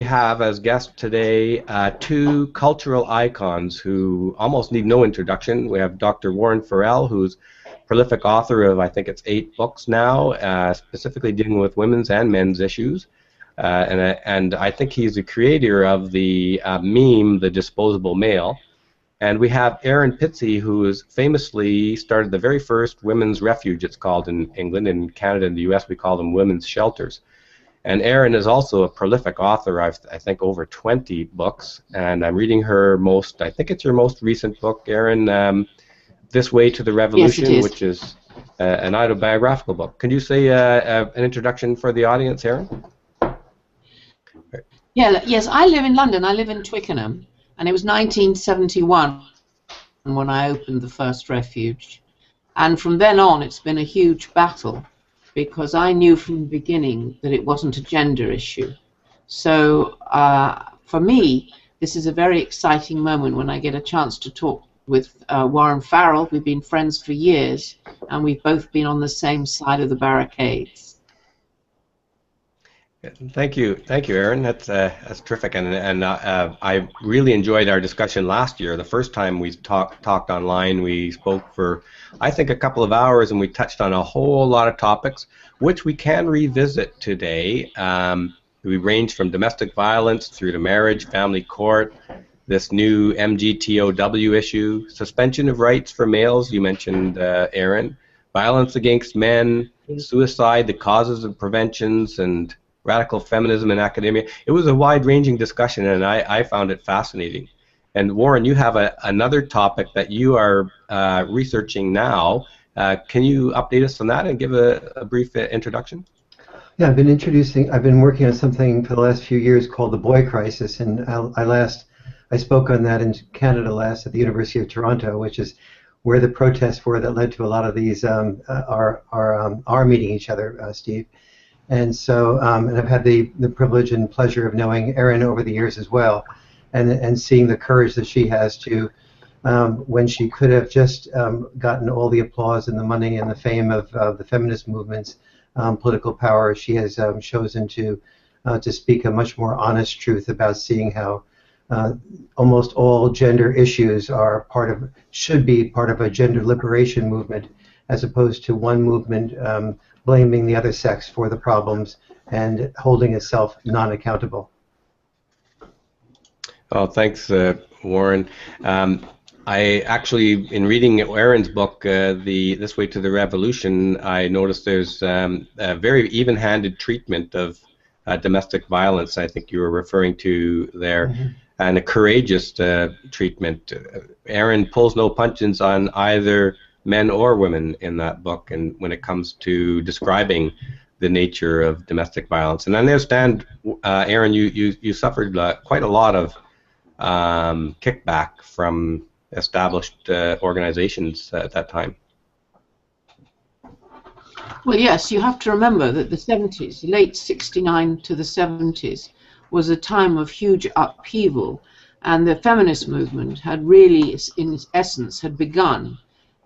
have as guests today two cultural icons who almost need no introduction. We have Dr. Warren Farrell, who's prolific author of, I think it's 8 books now, specifically dealing with women's and men's issues. And I think he's the creator of the meme, the disposable male. And we have Erin Pizzey, who has famously started the very first women's refuge, it's called in England. In Canada and the US, we call them women's shelters. And Erin is also a prolific author. I think over 20 books. And I'm reading her most, I think it's her most recent book, Erin, This Way to the Revolution, yes, which is an autobiographical book. Can you say an introduction for the audience, Erin? Yeah, yes, I live in London. I live in Twickenham. And it was 1971 when I opened the first refuge. And from then on, it's been a huge battle because I knew from the beginning that it wasn't a gender issue. So for me, this is a very exciting moment when I get a chance to talk with Warren Farrell. We've been friends for years, and we've both been on the same side of the barricades. Thank you, Erin. That's terrific, and I really enjoyed our discussion last year. The first time we talked online, we spoke for I think a couple of hours, and we touched on a whole lot of topics, which we can revisit today. We ranged from domestic violence through to marriage, family court, this new MGTOW issue, suspension of rights for males. You mentioned Erin, violence against men, suicide, the causes and preventions, and radical feminism in academia. It was a wide-ranging discussion, and I found it fascinating. And Warren, you have another topic that you are researching now. Can you update us on that and give a brief introduction? Yeah, I've been working on something for the last few years called the boy crisis, and I spoke on that in Canada last at the University of Toronto, which is where the protests were that led to a lot of these our meeting each other, Steve. And so, and I've had the privilege and pleasure of knowing Erin over the years as well, and seeing the courage that she has to, when she could have just gotten all the applause and the money and the fame of the feminist movement's political power, she has chosen to speak a much more honest truth about seeing how almost all gender issues are should be part of a gender liberation movement, as opposed to one movement blaming the other sex for the problems and holding itself non-accountable. Oh, thanks, Warren. I actually, in reading Erin's book, This Way to the Revolution, I noticed there's a very even-handed treatment of domestic violence. I think you were referring to there, and a courageous treatment. Erin pulls no punches on either men or women in that book, and when it comes to describing the nature of domestic violence. And I understand, Erin, you suffered quite a lot of kickback from established organizations at that time. Well, yes, you have to remember that the 70s, late 69 to the 70s, was a time of huge upheaval, and the feminist movement had really, in its essence, had begun.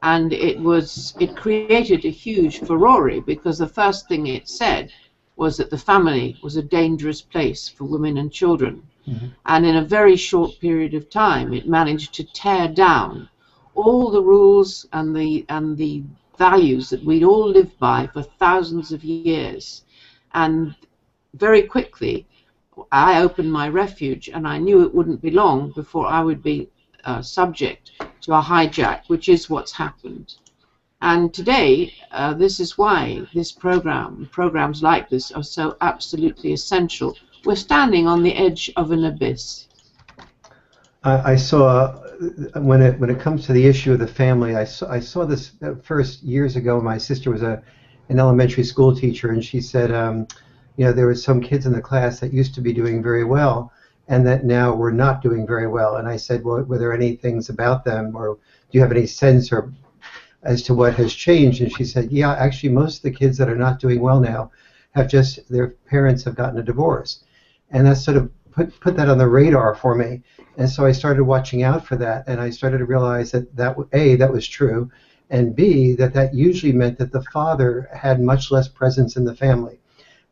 And it created a huge furore because the first thing it said was that the family was a dangerous place for women and children. And in a very short period of time, it managed to tear down all the rules and the values that we'd all lived by for thousands of years. And very quickly, I opened my refuge, and I knew it wouldn't be long before I would be subject to a hijack, which is what's happened. And today, this is why this programs like this are so absolutely essential. We're standing on the edge of an abyss. I saw, when it comes to the issue of the family, I saw this first years ago. My sister was an elementary school teacher, and she said, you know, there were some kids in the class that used to be doing very well, and that now were not doing very well. And I said, well, were there any things about them, or do you have any sense or as to what has changed? And she said, yeah, actually most of the kids that are not doing well now have just, their parents have gotten a divorce. And that sort of put that on the radar for me. And so I started watching out for that, and I started to realize that A, that was true, and B, that usually meant that the father had much less presence in the family.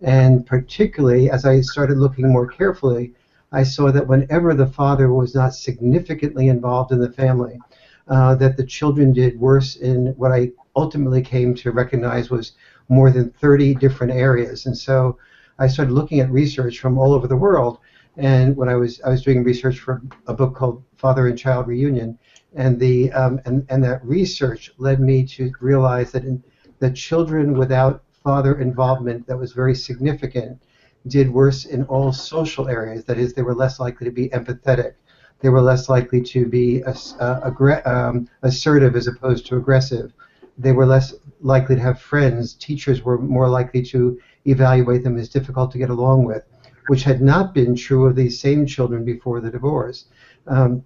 And particularly as I started looking more carefully I saw that whenever the father was not significantly involved in the family, that the children did worse in what I ultimately came to recognize was more than 30 different areas. And so I started looking at research from all over the world. And when I was doing research for a book called Father and Child Reunion, and that research led me to realize that the children without father involvement that was very significant did worse in all social areas. That is, they were less likely to be empathetic. They were less likely to be assertive as opposed to aggressive. They were less likely to have friends. Teachers were more likely to evaluate them as difficult to get along with, which had not been true of these same children before the divorce. And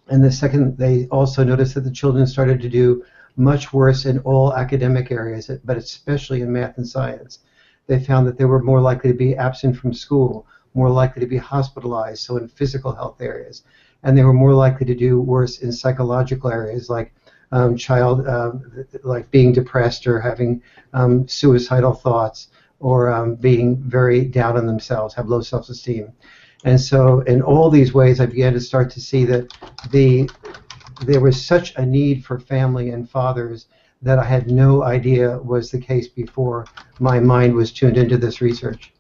the second, they also noticed that the children started to do much worse in all academic areas, but especially in math and science. They found that they were more likely to be absent from school, more likely to be hospitalized, so in physical health areas. And they were more likely to do worse in psychological areas like like being depressed or having suicidal thoughts, or being very down on themselves, have low self-esteem. And so in all these ways, I began to start to see that there was such a need for family and fathers that I had no idea was the case before my mind was tuned into this research.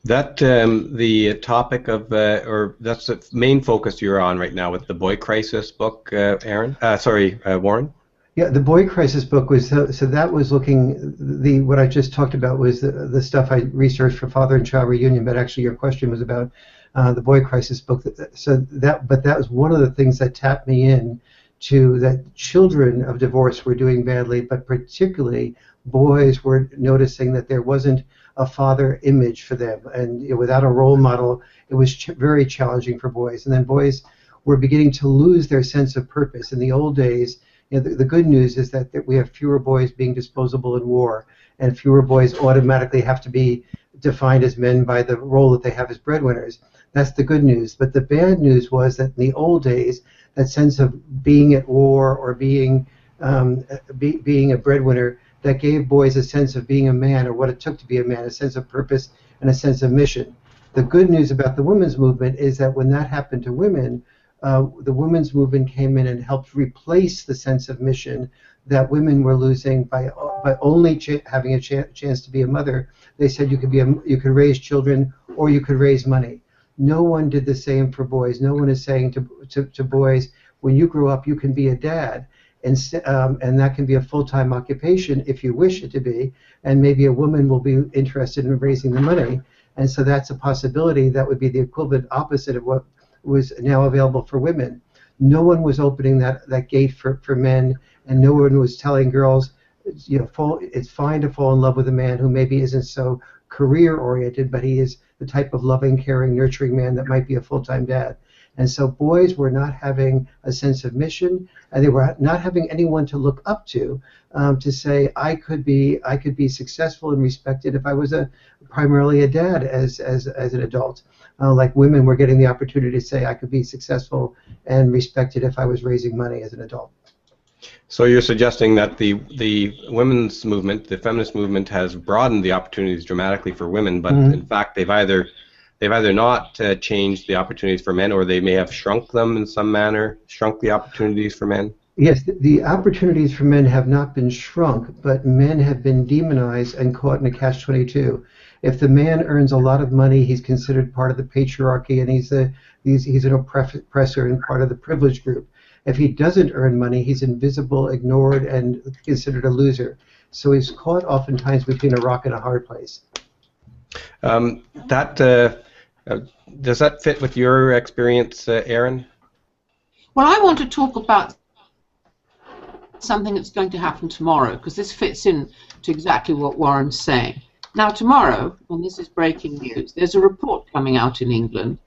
That the topic of, or that's the main focus you're on right now with the Boy Crisis book, Warren? Yeah, the Boy Crisis book was, so that was looking, what I just talked about was the stuff I researched for Father and Child Reunion, but actually your question was about the Boy Crisis book. But that was one of the things that tapped me in to that children of divorce were doing badly, but particularly boys were noticing that there wasn't a father image for them, and without a role model, it was very challenging for boys. And then boys were beginning to lose their sense of purpose. In the old days, the good news is that we have fewer boys being disposable in war, and fewer boys automatically have to be defined as men by the role that they have as breadwinners. That's the good news. But the bad news was that in the old days, that sense of being at war or being a breadwinner, that gave boys a sense of being a man, or what it took to be a man, a sense of purpose and a sense of mission. The good news about the women's movement is that when that happened to women, the women's movement came in and helped replace the sense of mission that women were losing by only having a chance to be a mother. They said you could raise children or you could raise money. No one did the same for boys. No one is saying to boys, when you grow up, you can be a dad. And that can be a full-time occupation if you wish it to be, and maybe a woman will be interested in raising the money. And so that's a possibility. That would be the equivalent opposite of what was now available for women. No one was opening that gate for men, and no one was telling girls, it's fine to fall in love with a man who maybe isn't so career-oriented, but he is the type of loving, caring, nurturing man that might be a full-time dad. And so boys were not having a sense of mission, and they were not having anyone to look up to say I could be successful and respected if I was primarily a dad as an adult. Like women were getting the opportunity to say I could be successful and respected if I was raising money as an adult. So you're suggesting that the women's movement, the feminist movement, has broadened the opportunities dramatically for women, but in fact they've either not changed the opportunities for men, or they may have shrunk them in some manner, shrunk the opportunities for men? Yes, the opportunities for men have not been shrunk, but men have been demonized and caught in a catch-22. If the man earns a lot of money, he's considered part of the patriarchy, and he's an oppressor and part of the privileged group. If he doesn't earn money, he's invisible, ignored, and considered a loser. So he's caught oftentimes between a rock and a hard place. Does that fit with your experience, Erin? Well, I want to talk about something that's going to happen tomorrow, because this fits in to exactly what Warren's saying. Now, tomorrow, and this is breaking news, there's a report coming out in England.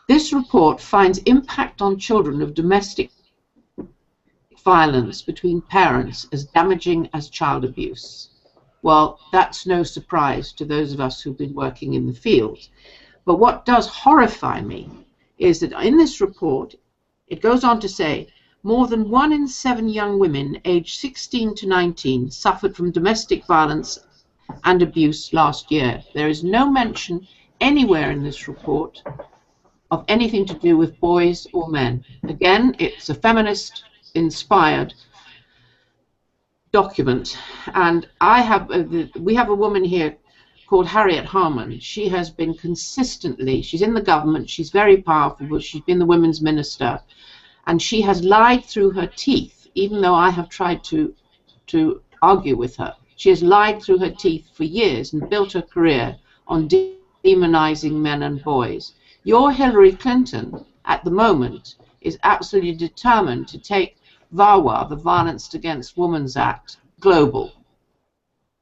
This report finds impact on children of domestic violence between parents as damaging as child abuse. Well, that's no surprise to those of us who've been working in the field. But what does horrify me is that in this report, it goes on to say, more than 1 in 7 young women aged 16 to 19 suffered from domestic violence and abuse last year. There is no mention anywhere in this report of anything to do with boys or men. Again, it's a feminist-inspired document, and we have a woman here called Harriet Harman. She has been consistently, she's in the government, she's very powerful, but she's been the women's minister, and she has lied through her teeth, even though I have tried to argue with her. She has lied through her teeth for years and built her career on demonizing men and boys. Your Hillary Clinton, at the moment, is absolutely determined to take VAWA, the Violence Against Women's Act, global.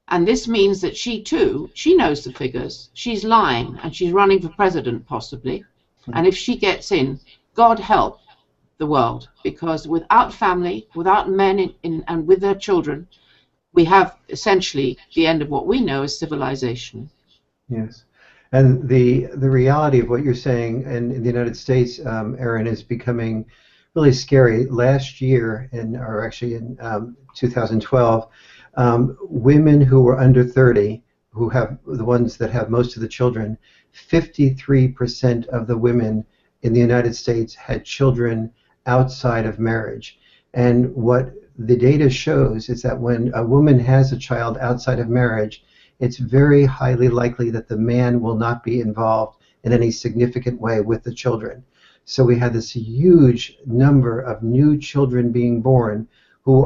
And this means that she too, she knows the figures, she's lying, and she's running for president possibly. And if she gets in, God help the world, because without family, without men and with their children, we have essentially the end of what we know as civilization. Yes. And the reality of what you're saying in the United States, Erin, is becoming really scary. Last year, or actually in 2012, women who were under 30, who have the ones that have most of the children, 53% of the women in the United States had children outside of marriage. And what the data shows is that when a woman has a child outside of marriage, it's very highly likely that the man will not be involved in any significant way with the children. So we have this huge number of new children being born who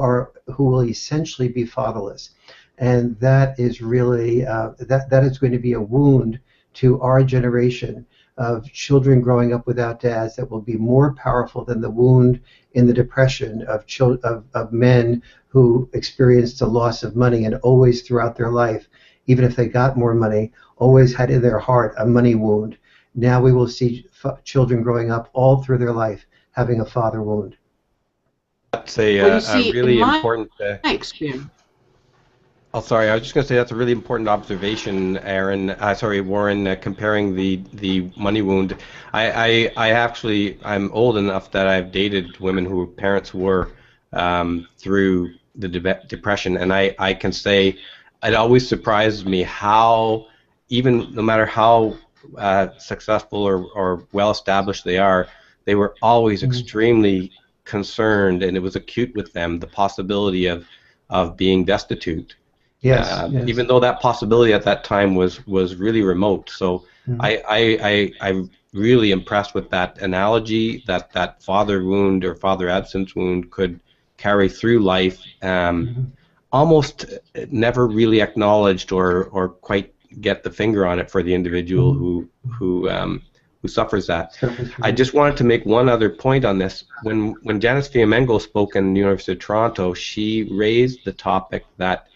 will essentially be fatherless, and that is really that is going to be a wound to our generation of children growing up without dads that will be more powerful than the wound in the Depression of men who experienced a loss of money and always throughout their life, even if they got more money, always had in their heart a money wound. Now we will see children growing up all through their life having a father wound. That's a really important. Experience. Oh, sorry. I was just going to say that's a really important observation, Aaron. Warren, comparing the money wound. I'm old enough that I've dated women who parents were through the Depression, and I can say it always surprises me how, even no matter how successful or well established they were always extremely concerned, and it was acute with them, the possibility of being destitute. Yes, Even though that possibility at that time was really remote. So I'm really impressed with that analogy, that father wound or father absence wound could carry through life, almost never really acknowledged or quite get the finger on it for the individual who suffers that. I just wanted to make one other point on this. When Janice Fiamengo spoke in the University of Toronto, she raised the topic that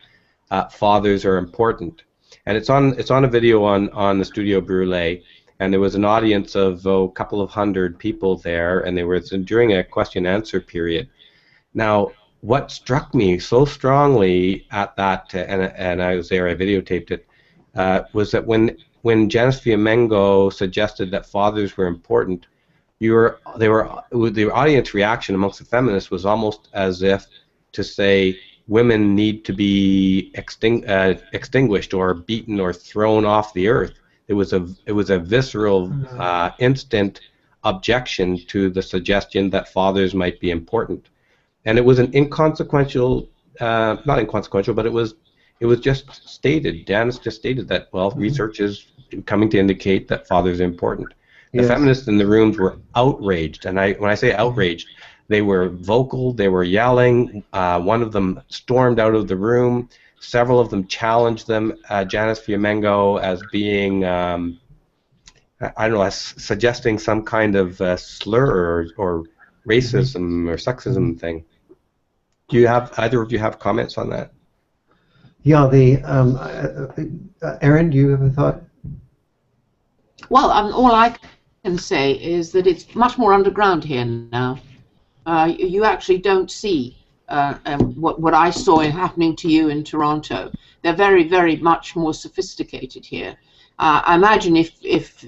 fathers are important, and it's on a video on the Studio Brule, and there was an audience of a couple of hundred people there, and they were during a question-answer period. Now, what struck me so strongly at that, and I was there, I videotaped it, was that when Janice Fiamengo suggested that fathers were important, the audience reaction amongst the feminists was almost as if to say women need to be extinguished or beaten or thrown off the earth. It was a visceral, instant objection to the suggestion that fathers might be important, and it was an inconsequential, not inconsequential, but it was just stated. Janice just stated that, well, research is coming to indicate that fathers are important. The feminists in the rooms were outraged, and when I say outraged, they were vocal, they were yelling. One of them stormed out of the room. Several of them challenged them, Janice Fiamengo, as being, as suggesting some kind of slur or racism or sexism thing. Do you have, either of you have comments on that? Yeah, Erin, do you have a thought? Well, all I can say is that it's much more underground here now. You actually don't see what I saw happening to you in Toronto. They're very, very much more sophisticated here. I imagine if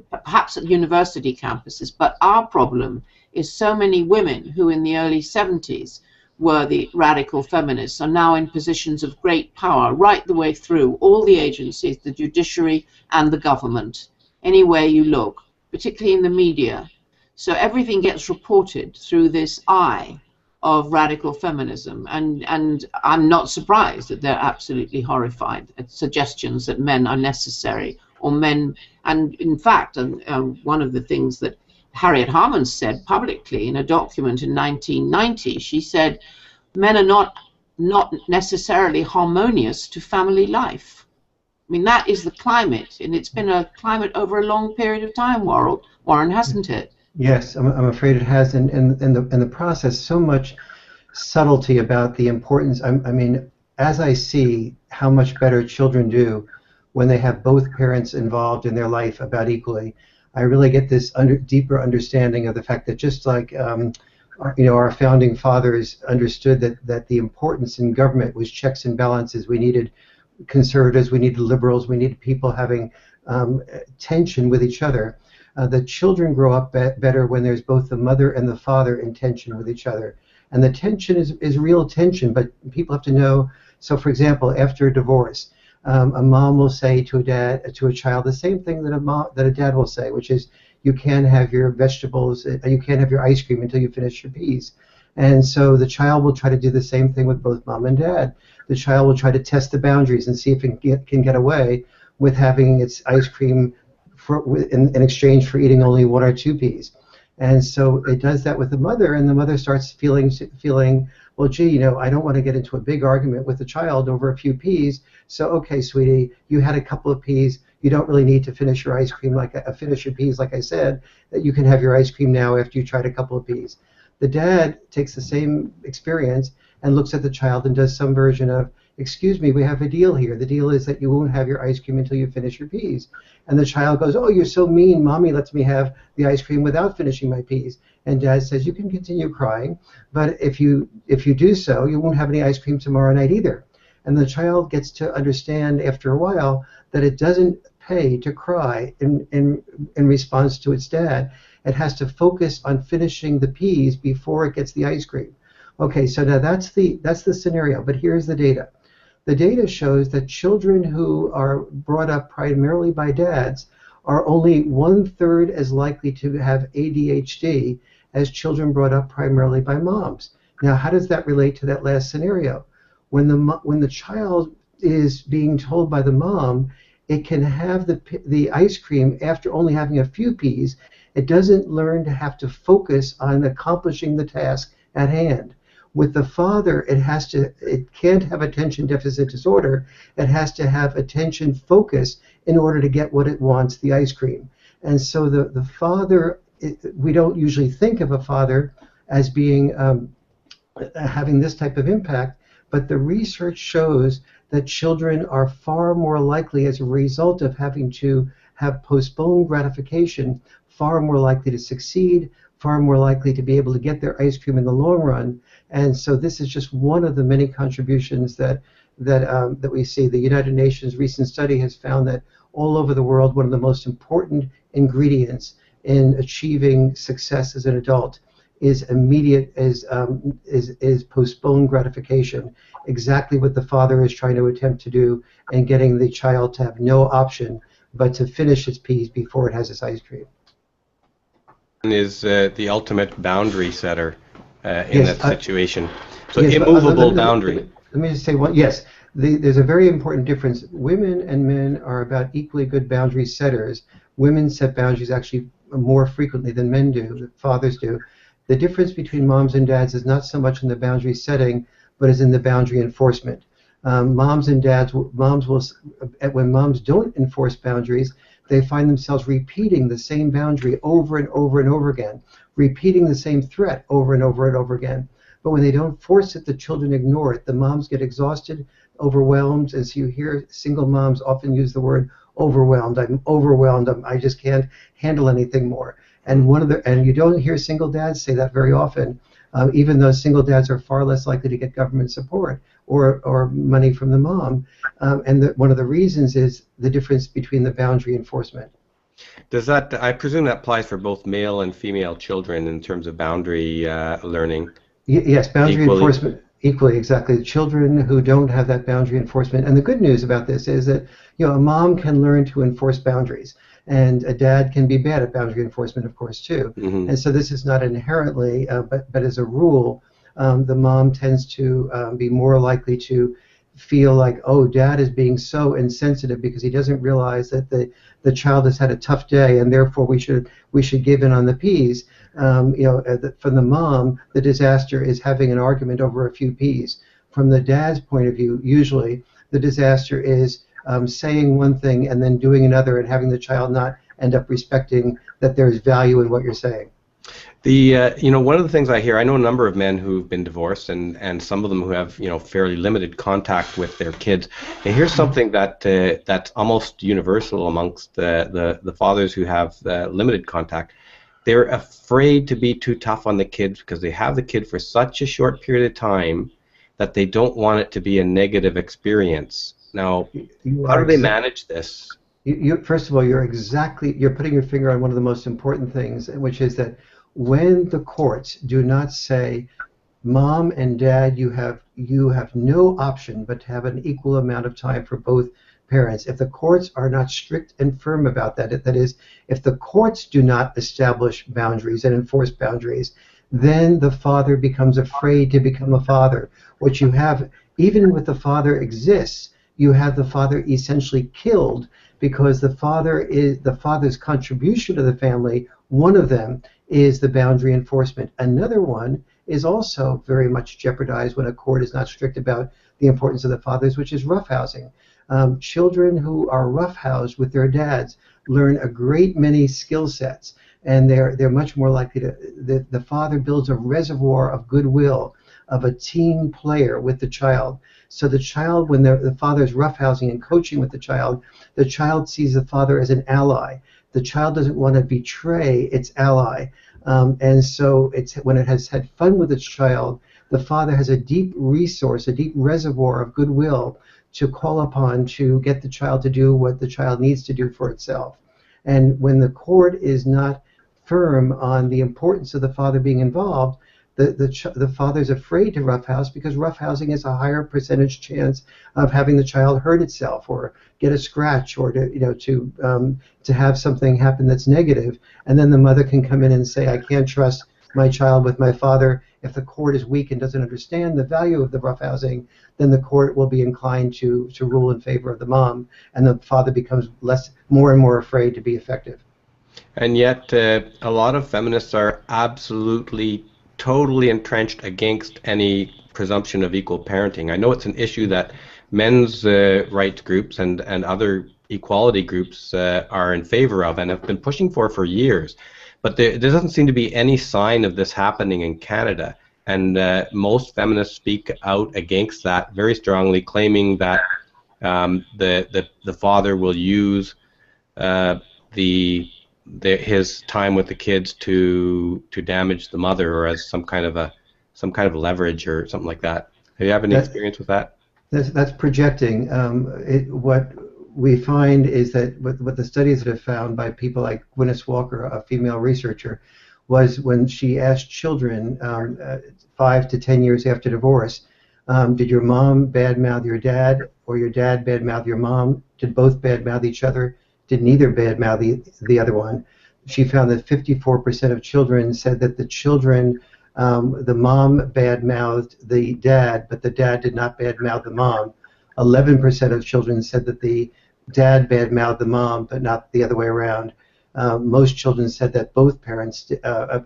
perhaps at university campuses, but our problem is so many women who in the early 70s were the radical feminists are now in positions of great power right the way through all the agencies, the judiciary and the government. anywhere you look, particularly in the media. So everything gets reported through this eye of radical feminism, and I'm not surprised that they're absolutely horrified at suggestions that men are necessary, or men, and in fact, one of the things that Harriet Harman said publicly in a document in 1990, she said, men are not necessarily harmonious to family life. I mean, that is the climate, and it's been a climate over a long period of time, Warren, hasn't it? Yes, I'm afraid it has, and in the process, so much subtlety about the importance. I mean, as I see how much better children do when they have both parents involved in their life about equally, I really get this deeper understanding of the fact that just like our founding fathers understood that the importance in government was checks and balances. We needed conservatives, we needed liberals, we needed people having tension with each other. The children grow up better when there's both the mother and the father in tension with each other. And the tension is real tension, but people have to know. So, for example, after a divorce, a mom will say to a child, the same thing that a dad will say, which is, you can't have your vegetables, you can't have your ice cream until you finish your peas. And so the child will try to do the same thing with both mom and dad. The child will try to test the boundaries and see if it can get away with having its ice cream in exchange for eating only 1 or 2 peas. And so it does that with the mother, and the mother starts feeling, well, gee, I don't want to get into a big argument with the child over a few peas. So, okay, sweetie, you had a couple of peas. You don't really need to finish your ice cream finish your peas, like I said. That you can have your ice cream now after you tried a couple of peas. The dad takes the same experience and looks at the child and does some version of, excuse me, we have a deal here. The deal is that you won't have your ice cream until you finish your peas. And the child goes, oh, you're so mean. Mommy lets me have the ice cream without finishing my peas. And dad says, you can continue crying, but if you do so, you won't have any ice cream tomorrow night either. And the child gets to understand after a while that it doesn't pay to cry in response to its dad. It has to focus on finishing the peas before it gets the ice cream. Okay, so now that's the scenario, but here's the data. The data shows that children who are brought up primarily by dads are only 1/3 as likely to have ADHD as children brought up primarily by moms. Now, how does that relate to that last scenario? When the child is being told by the mom it can have the ice cream after only having a few peas, it doesn't learn to have to focus on accomplishing the task at hand. With the father, it can't have attention deficit disorder. It has to have attention focus in order to get what it wants, the ice cream. And so the father, we don't usually think of a father as being having this type of impact, but the research shows that children are far more likely, as a result of having to have postponed gratification, far more likely to succeed, far more likely to be able to get their ice cream in the long run. And so this is just one of the many contributions that we see. The United Nations recent study has found that all over the world, one of the most important ingredients in achieving success as an adult is postponed gratification. Exactly what the father is trying to attempt to do, and getting the child to have no option but to finish its peas before it has its ice cream. Is the ultimate boundary setter in Yes, that situation. So yes, immovable boundary. Let me just say one. Yes, there's a very important difference. Women and men are about equally good boundary setters. Women set boundaries actually more frequently than men do, fathers do. The difference between moms and dads is not so much in the boundary setting, but is in the boundary enforcement. Moms and dads, when moms don't enforce boundaries, they find themselves repeating the same boundary over and over and over again, repeating the same threat over and over and over again. But when they don't force it, the children ignore it. The moms get exhausted, overwhelmed. As you hear, single moms often use the word overwhelmed. I'm overwhelmed. I just can't handle anything more. And you don't hear single dads say that very often, even though single dads are far less likely to get government support or money from the mom. One of the reasons is the difference between the boundary enforcement. Does that, I presume that applies for both male and female children in terms of boundary learning? Yes, boundary equally. Enforcement equally, exactly. Children who don't have that boundary enforcement, and the good news about this is that a mom can learn to enforce boundaries. and a dad can be bad at boundary enforcement, of course, too. Mm-hmm. And so this is not inherently, but as a rule, the mom tends to be more likely to feel like, oh, dad is being so insensitive because he doesn't realize that the child has had a tough day, and therefore we should give in on the peas. From the mom, the disaster is having an argument over a few peas. From the dad's point of view, usually the disaster is saying one thing and then doing another, and having the child not end up respecting that there's value in what you're saying. One of the things I hear, I know a number of men who've been divorced, and some of them who have, fairly limited contact with their kids. And here's something that's almost universal amongst the fathers who have limited contact. They're afraid to be too tough on the kids because they have the kid for such a short period of time that they don't want it to be a negative experience. Now, how do they manage this? First of all, you're putting your finger on one of the most important things, which is that when the courts do not say, mom and dad, you have no option but to have an equal amount of time for both parents. If the courts are not strict and firm about that, that is, if the courts do not establish boundaries and enforce boundaries, then the father becomes afraid to become a father. What you have, even with the father exists, you have the father essentially killed because the father's contribution to the family. One of them is the boundary enforcement. Another one is also very much jeopardized when a court is not strict about the importance of the fathers, which is roughhousing. Children who are roughhoused with their dads learn a great many skill sets, and they're much more likely to. The father builds a reservoir of goodwill, of a team player with the child. So the child, when the father's roughhousing and coaching with the child sees the father as an ally. The child doesn't want to betray its ally. And so when it has had fun with its child, the father has a deep resource, a deep reservoir of goodwill to call upon to get the child to do what the child needs to do for itself. And when the court is not firm on the importance of the father being involved, the father's afraid to roughhouse because roughhousing is a higher percentage chance of having the child hurt itself or get a scratch or to have something happen that's negative. And then the mother can come in and say, I can't trust my child with my father. If the court is weak and doesn't understand the value of the roughhousing, then the court will be inclined to rule in favor of the mom, and the father becomes more and more afraid to be effective. And yet, a lot of feminists are absolutely totally entrenched against any presumption of equal parenting. I know it's an issue that men's rights groups and other equality groups are in favor of and have been pushing for years. But there doesn't seem to be any sign of this happening in Canada. And most feminists speak out against that very strongly, claiming that the father will use his time with the kids to damage the mother, or as some kind of leverage or something like that. Have you have any experience with that? That's projecting. What we find is that what the studies that have found by people like Gwyneth Walker, a female researcher, was when she asked children 5 to 10 years after divorce, did your mom badmouth your dad or your dad badmouth your mom? Did both badmouth each other? Did neither badmouth the other one? She found that 54% of children said that the mom badmouthed the dad, but the dad did not badmouth the mom. 11% of children said that the dad badmouthed the mom, but not the other way around. Most children said that both parents, a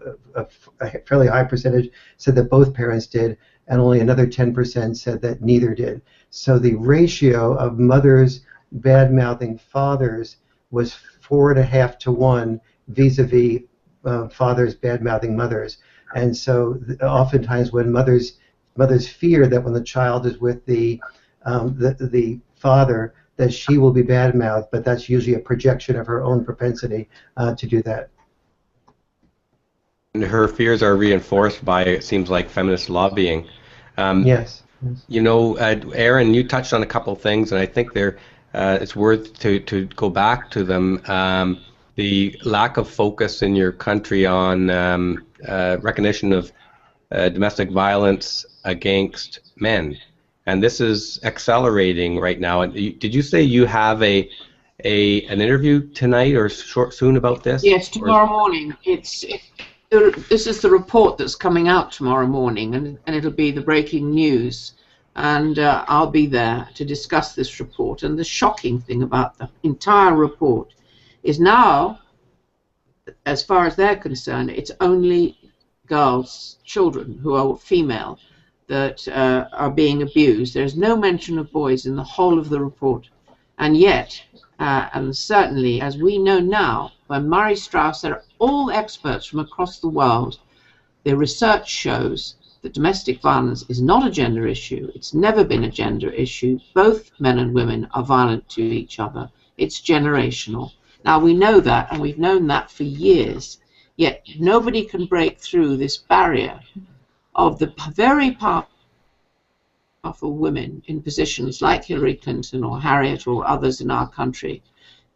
fairly high percentage, said that both parents did, and only another 10% said that neither did. So the ratio of mothers bad-mouthing fathers was 4.5 to 1 vis-a-vis fathers bad-mouthing mothers. And so oftentimes when mothers fear that when the child is with the father, that she will be bad-mouthed, but that's usually a projection of her own propensity to do that. And her fears are reinforced by, it seems like, feminist lobbying. Yes. You know, Erin, you touched on a couple of things, and I think it's worth to go back to them. The lack of focus in your country on recognition of domestic violence against men. And this is accelerating right now. And did you say you have a an interview tonight or soon about this? Yes, tomorrow morning. This is the report that's coming out tomorrow morning, and it'll be the breaking news. And I'll be there to discuss this report. And the shocking thing about the entire report is now, as far as they're concerned, it's only girls, children who are female, that are being abused. There's no mention of boys in the whole of the report. And yet, and certainly, as we know now, when Murray Strauss, they're all experts from across the world, the research shows that domestic violence is not a gender issue. It's never been a gender issue. Both men and women are violent to each other. It's generational. Now, we know that, and we've known that for years, yet nobody can break through this barrier of the very powerful women in positions like Hillary Clinton or Harriet or others in our country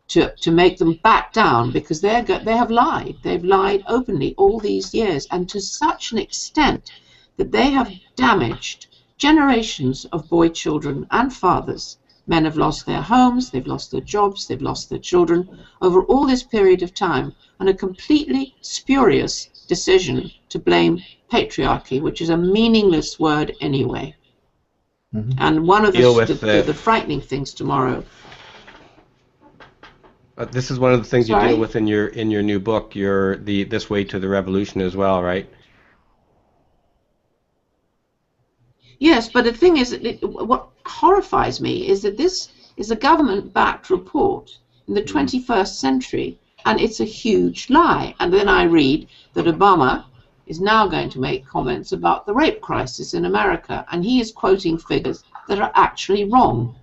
to make them back down, because they have lied. They've lied openly all these years, and to such an extent that they have damaged generations of boy children and fathers. Men have lost their homes, they've lost their jobs, they've lost their children over all this period of time, and a completely spurious decision to blame patriarchy, which is a meaningless word anyway. Mm-hmm. And one of the frightening things tomorrow. This is one of the things you deal with in your new book, This Way to the Revolution as well, right? Yes, but the thing is, what horrifies me is that this is a government-backed report in the 21st century, and it's a huge lie. And then I read that Obama is now going to make comments about the rape crisis in America, and he is quoting figures that are actually wrong.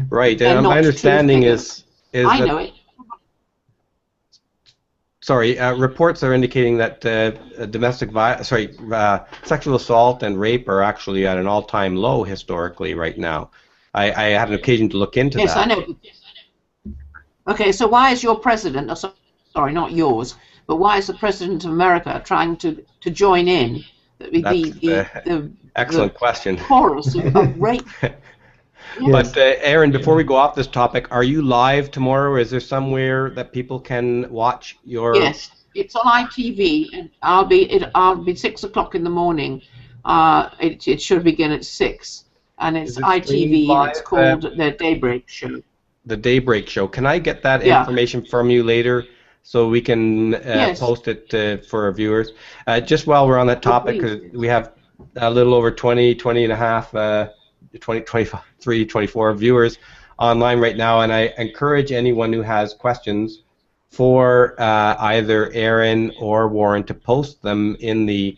Right, and my understanding is I know it. Sorry, reports are indicating that sexual assault and rape are actually at an all-time low historically right now. I had an occasion to look into that. Yes, I know. Okay, so why is your president, sorry, not yours, but why is the president of America trying to join in the excellent question. Chorus of rape? Yes. But Erin, before we go off this topic, are you live tomorrow? Is there somewhere that people can watch your? Yes, it's on ITV, and I'll be 6 o'clock in the morning. It should begin at 6, and it's ITV. And it's called the Daybreak Show. The Daybreak Show. Can I get that information from you later, so we can post it for our viewers? Just while we're on that topic, because we have a little over 20 and a half. 23, 24 viewers online right now, and I encourage anyone who has questions for either Erin or Warren to post them in the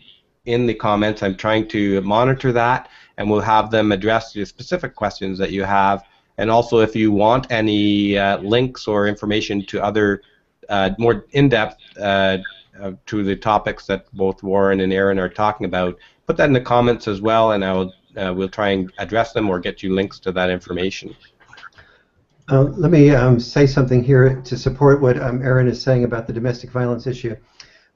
comments. I'm trying to monitor that, and we'll have them address the specific questions that you have. And also, if you want any links or information to other more in-depth to the topics that both Warren and Erin are talking about, put that in the comments as well, and we'll try and address them or get you links to that information. Let me say something here to support what Erin is saying about the domestic violence issue.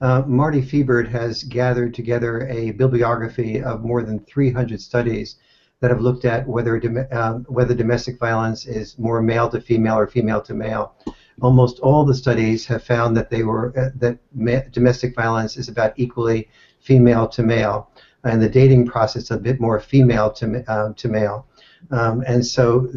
Marty Fiebert has gathered together a bibliography of more than 300 studies that have looked at whether domestic violence is more male to female or female to male. Almost all the studies have found that domestic violence is about equally female to male, and the dating process a bit more female to male, and so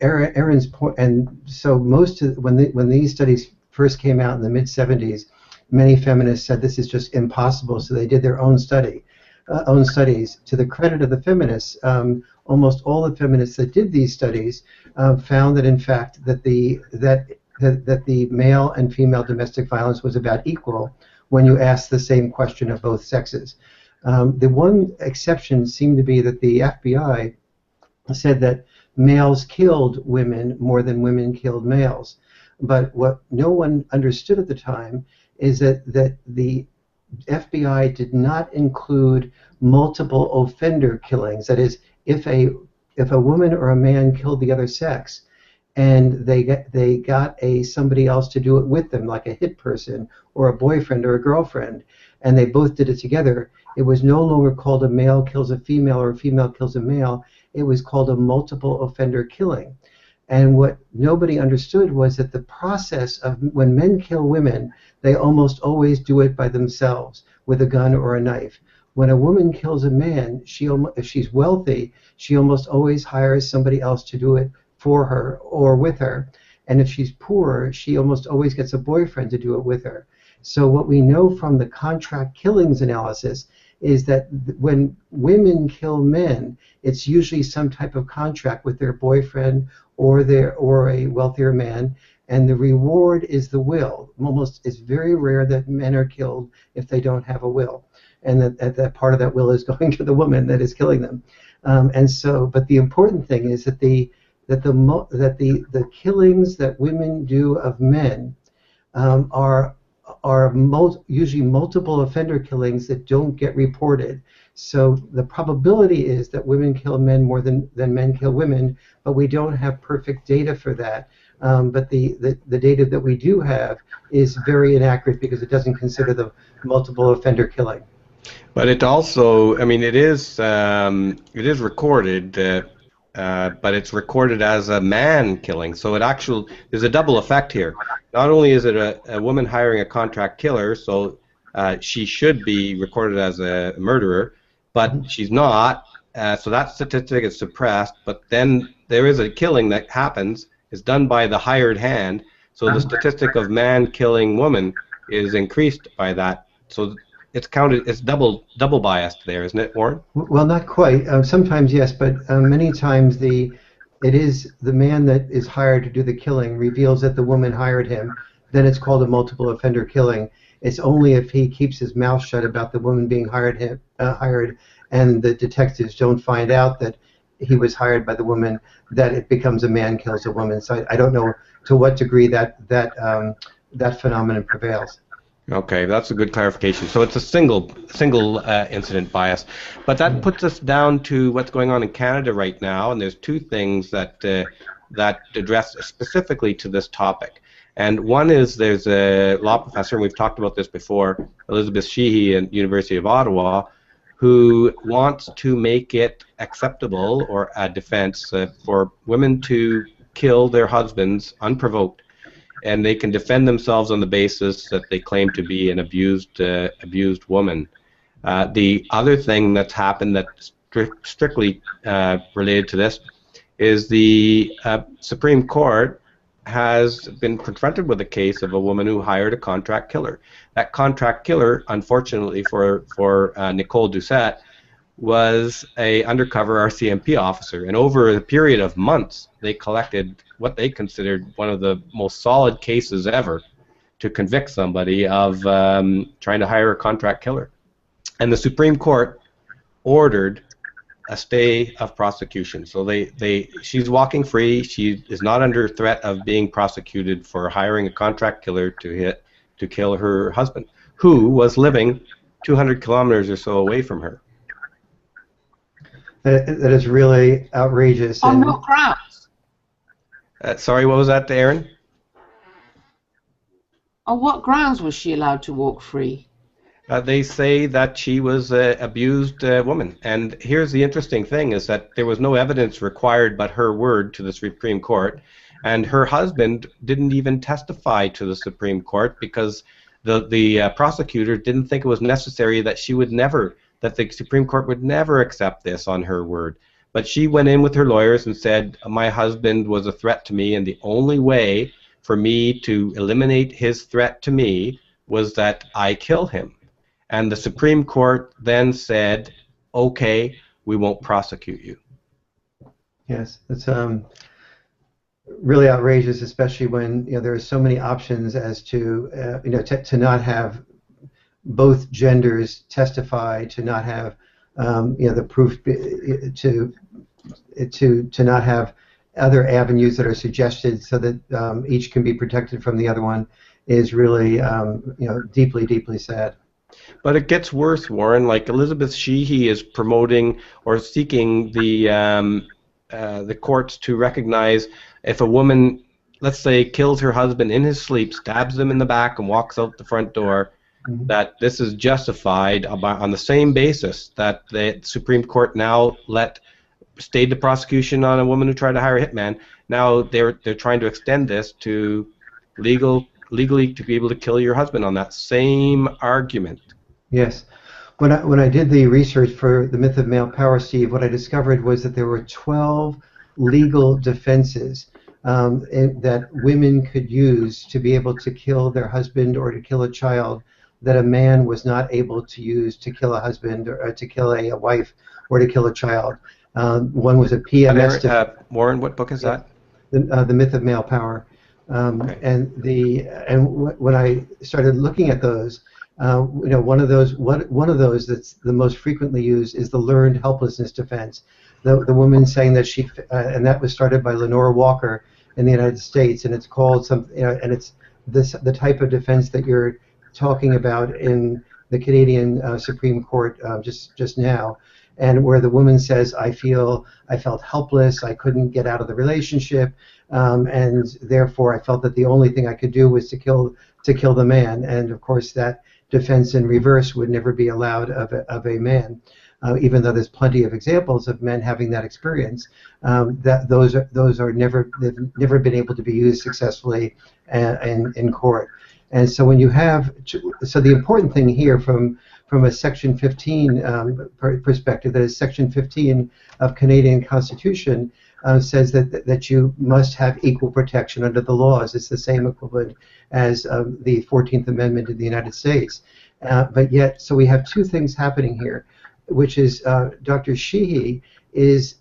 Erin's point, and so when these studies first came out in the mid-70s, many feminists said this is just impossible, so they did their own studies. To the credit of the feminists, almost all the feminists that did these studies found that in fact that the male and female domestic violence was about equal when you ask the same question of both sexes. The one exception seemed to be that the FBI said that males killed women more than women killed males. But what no one understood at the time is that the FBI did not include multiple offender killings. That is, if a woman or a man killed the other sex, and they got somebody else to do it with them, like a hit person or a boyfriend or a girlfriend, and they both did it together, it was no longer called a male kills a female or a female kills a male. It was called a multiple offender killing. And what nobody understood was that the process of when men kill women, they almost always do it by themselves with a gun or a knife. When a woman kills a man, if she's wealthy, she almost always hires somebody else to do it for her or with her. And if she's poor, she almost always gets a boyfriend to do it with her. So what we know from the contract killings analysis is that when women kill men, it's usually some type of contract with their boyfriend or a wealthier man, and the reward is the will. It's very rare that men are killed if they don't have a will, and that part of that will is going to the woman that is killing them. But the important thing is that the killings that women do of men are usually multiple offender killings that don't get reported. So the probability is that women kill men more than men kill women, but we don't have perfect data for that. But the data that we do have is very inaccurate because it doesn't consider the multiple offender killing. But it also, I mean, it is recorded, but it's recorded as a man killing. So there's a double effect here. Not only is it a woman hiring a contract killer, so she should be recorded as a murderer, but she's not. So that statistic is suppressed. But then there is a killing that happens. It's done by the hired hand. So the statistic of man killing woman is increased by that. So it's counted. It's double biased there, isn't it, Warren? Well, not quite. Sometimes yes, but many times it is the man that is hired to do the killing reveals that the woman hired him. Then it's called a multiple offender killing. It's only if he keeps his mouth shut about the woman being hired, and the detectives don't find out that he was hired by the woman, that it becomes a man kills a woman. So I don't know to what degree that phenomenon prevails. Okay, that's a good clarification. So it's a single incident bias, but that puts us down to what's going on in Canada right now. And there's two things that address specifically to this topic. And one is there's a law professor, and we've talked about this before, Elizabeth Sheehy at University of Ottawa, who wants to make it acceptable or a defense for women to kill their husbands unprovoked, and they can defend themselves on the basis that they claim to be an abused woman. The other thing that's happened that's strictly related to this is the Supreme Court has been confronted with a case of a woman who hired a contract killer. That contract killer, unfortunately for Nicole Doucette, was a undercover RCMP officer, and over a period of months they collected what they considered one of the most solid cases ever to convict somebody of trying to hire a contract killer. And the Supreme Court ordered a stay of prosecution. So she's walking free. She is not under threat of being prosecuted for hiring a contract killer to kill her husband, who was living 200 kilometers or so away from her. That is really outrageous. On what grounds? Sorry, what was that, Erin? On what grounds was she allowed to walk free? They say that she was an abused woman. And here's the interesting thing, is that there was no evidence required but her word to the Supreme Court. And her husband didn't even testify to the Supreme Court because the prosecutor didn't think it was necessary, that the Supreme Court would never accept this on her word. But she went in with her lawyers and said, my husband was a threat to me, and the only way for me to eliminate his threat to me was that I kill him. And the Supreme Court then said, okay, we won't prosecute you. Yes, it's really outrageous, especially when there are so many options as to to not have both genders testify, to not have the proof, to not have other avenues that are suggested, so that each can be protected from the other one, is really deeply, deeply sad. But it gets worse, Warren. Like Elizabeth Sheehy is promoting or seeking the courts to recognize if a woman, let's say, kills her husband in his sleep, stabs him in the back, and walks out the front door, that this is justified on the same basis that the Supreme Court now let stayed the prosecution on a woman who tried to hire a hitman. Now they're trying to extend this to legally to be able to kill your husband on that same argument. Yes. When I did the research for the myth of male power, Steve, what I discovered was that there were 12 legal defenses that women could use to be able to kill their husband or to kill a child that a man was not able to use to kill a husband or to kill a wife or to kill a child. One was a PMS. Warren, what book is that? The Myth of Male Power. Okay. When I started looking at those, one of those that's the most frequently used is the learned helplessness defense. The woman saying that she, and that was started by Lenore Walker in the United States, and it's called and it's the type of defense that you're talking about in the Canadian Supreme Court just now, and where the woman says, I felt helpless, I couldn't get out of the relationship, and therefore I felt that the only thing I could do was to kill the man, and of course that defense in reverse would never be allowed of a man. Even though there's plenty of examples of men having that experience, that those are never been able to be used successfully in court. And so when you have, so the important thing here from a Section 15 perspective, that is Section 15 of Canadian Constitution, says that you must have equal protection under the laws. It's the same equivalent as the 14th Amendment in the United States. But yet, so we have two things happening here, which is Dr. Sheehy is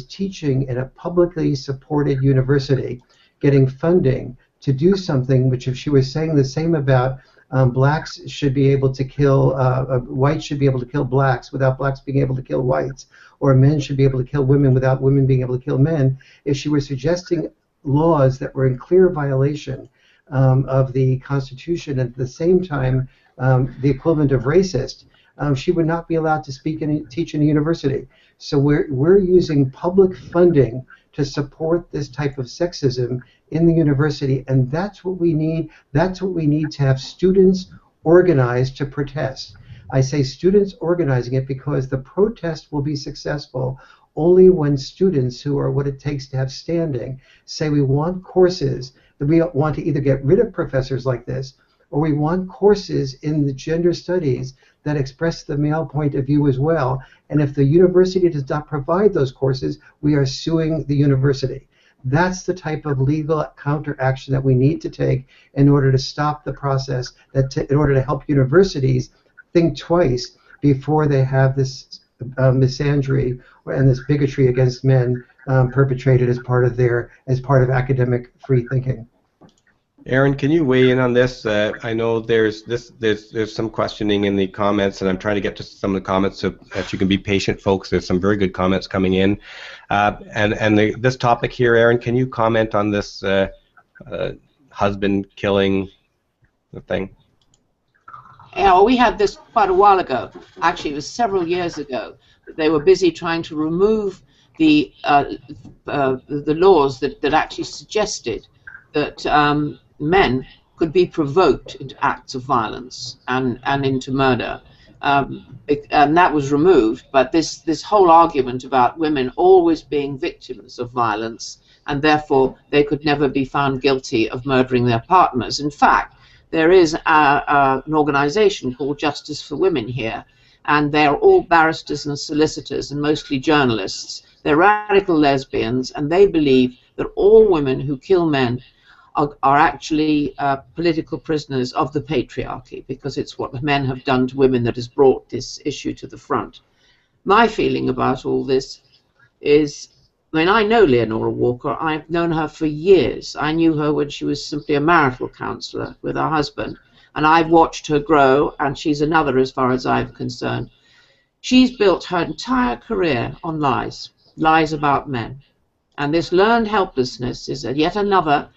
teaching in a publicly supported university, getting funding to do something which, if she was saying the same about blacks should be able to kill, whites should be able to kill blacks without blacks being able to kill whites, or men should be able to kill women without women being able to kill men, if she were suggesting laws that were in clear violation of the Constitution and at the same time the equivalent of racist, she would not be allowed to speak and teach in a university. So we're using public funding to support this type of sexism in the university, and that's what we need. That's what we need to have students organized to protest. I say students organizing it because the protest will be successful only when students, who are what it takes to have standing, say we want courses, that we want to either get rid of professors like this, or we want courses in the gender studies that express the male point of view as well. And if the university does not provide those courses, we are suing the university. That's the type of legal counteraction that we need to take in order to stop the process, in order to help universities think twice before they have this misandry and this bigotry against men perpetrated as part of academic free thinking. Erin, can you weigh in on this? I know there's some questioning in the comments, and I'm trying to get to some of the comments so that you can be patient, folks. There's some very good comments coming in, this topic here, Erin, can you comment on this husband killing thing? Yeah, well, we had this quite a while ago. Actually, it was several years ago. They were busy trying to remove the laws that actually suggested that men could be provoked into acts of violence and into murder, and that was removed. But this whole argument about women always being victims of violence and therefore they could never be found guilty of murdering their partners. In fact, there is an organization called Justice for Women here, and they're all barristers and solicitors and mostly journalists. They're radical lesbians, and they believe that all women who kill men are actually political prisoners of the patriarchy, because it's what men have done to women that has brought this issue to the front. My feeling about all this is, I mean, I know Leonora Walker. I've known her for years. I knew her when she was simply a marital counselor with her husband, and I've watched her grow, and she's another as far as I'm concerned. She's built her entire career on lies about men, and this learned helplessness is yet another,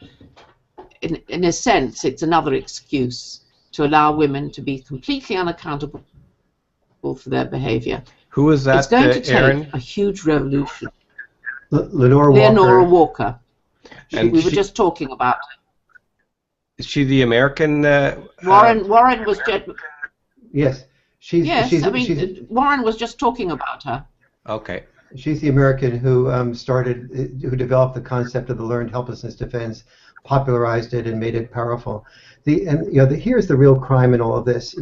in a sense, it's another excuse to allow women to be completely unaccountable for their behavior. Who is that, It's going to take Erin? a huge revolution. Leonora Walker. And we were just talking about her. Is she the American? Warren was just. Yes, Warren was just talking about her. Okay. She's the American who who developed the concept of the learned helplessness defense, popularized it, and made it powerful. Here's the real crime in all of this.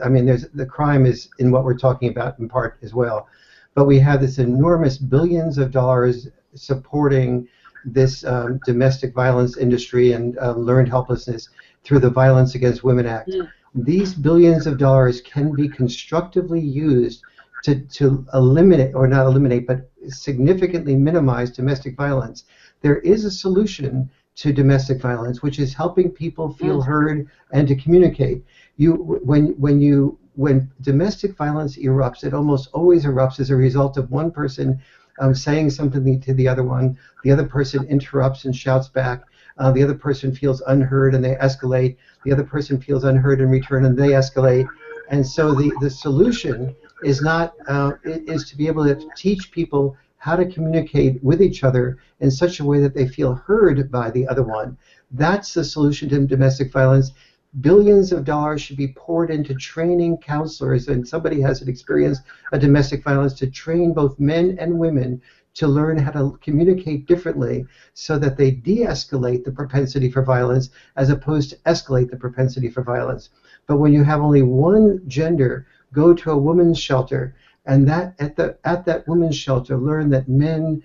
I mean, the crime is in what we're talking about in part as well, but we have this enormous billions of dollars supporting this domestic violence industry and learned helplessness through the Violence Against Women Act. These billions of dollars can be constructively used to eliminate, or not eliminate, but significantly minimize domestic violence. There is a solution to domestic violence, which is helping people feel heard and to communicate. When domestic violence erupts, it almost always erupts as a result of one person saying something to the other one. The other person interrupts and shouts back. The other person feels unheard and they escalate. The other person feels unheard in return and they escalate. And so the solution is to be able to teach people how to communicate with each other in such a way that they feel heard by the other one. That's the solution to domestic violence. Billions of dollars should be poured into training counselors, and somebody has an experience of domestic violence, to train both men and women to learn how to communicate differently so that they de-escalate the propensity for violence as opposed to escalate the propensity for violence. But when you have only one gender go to a women's shelter, and that at that women's shelter learn that men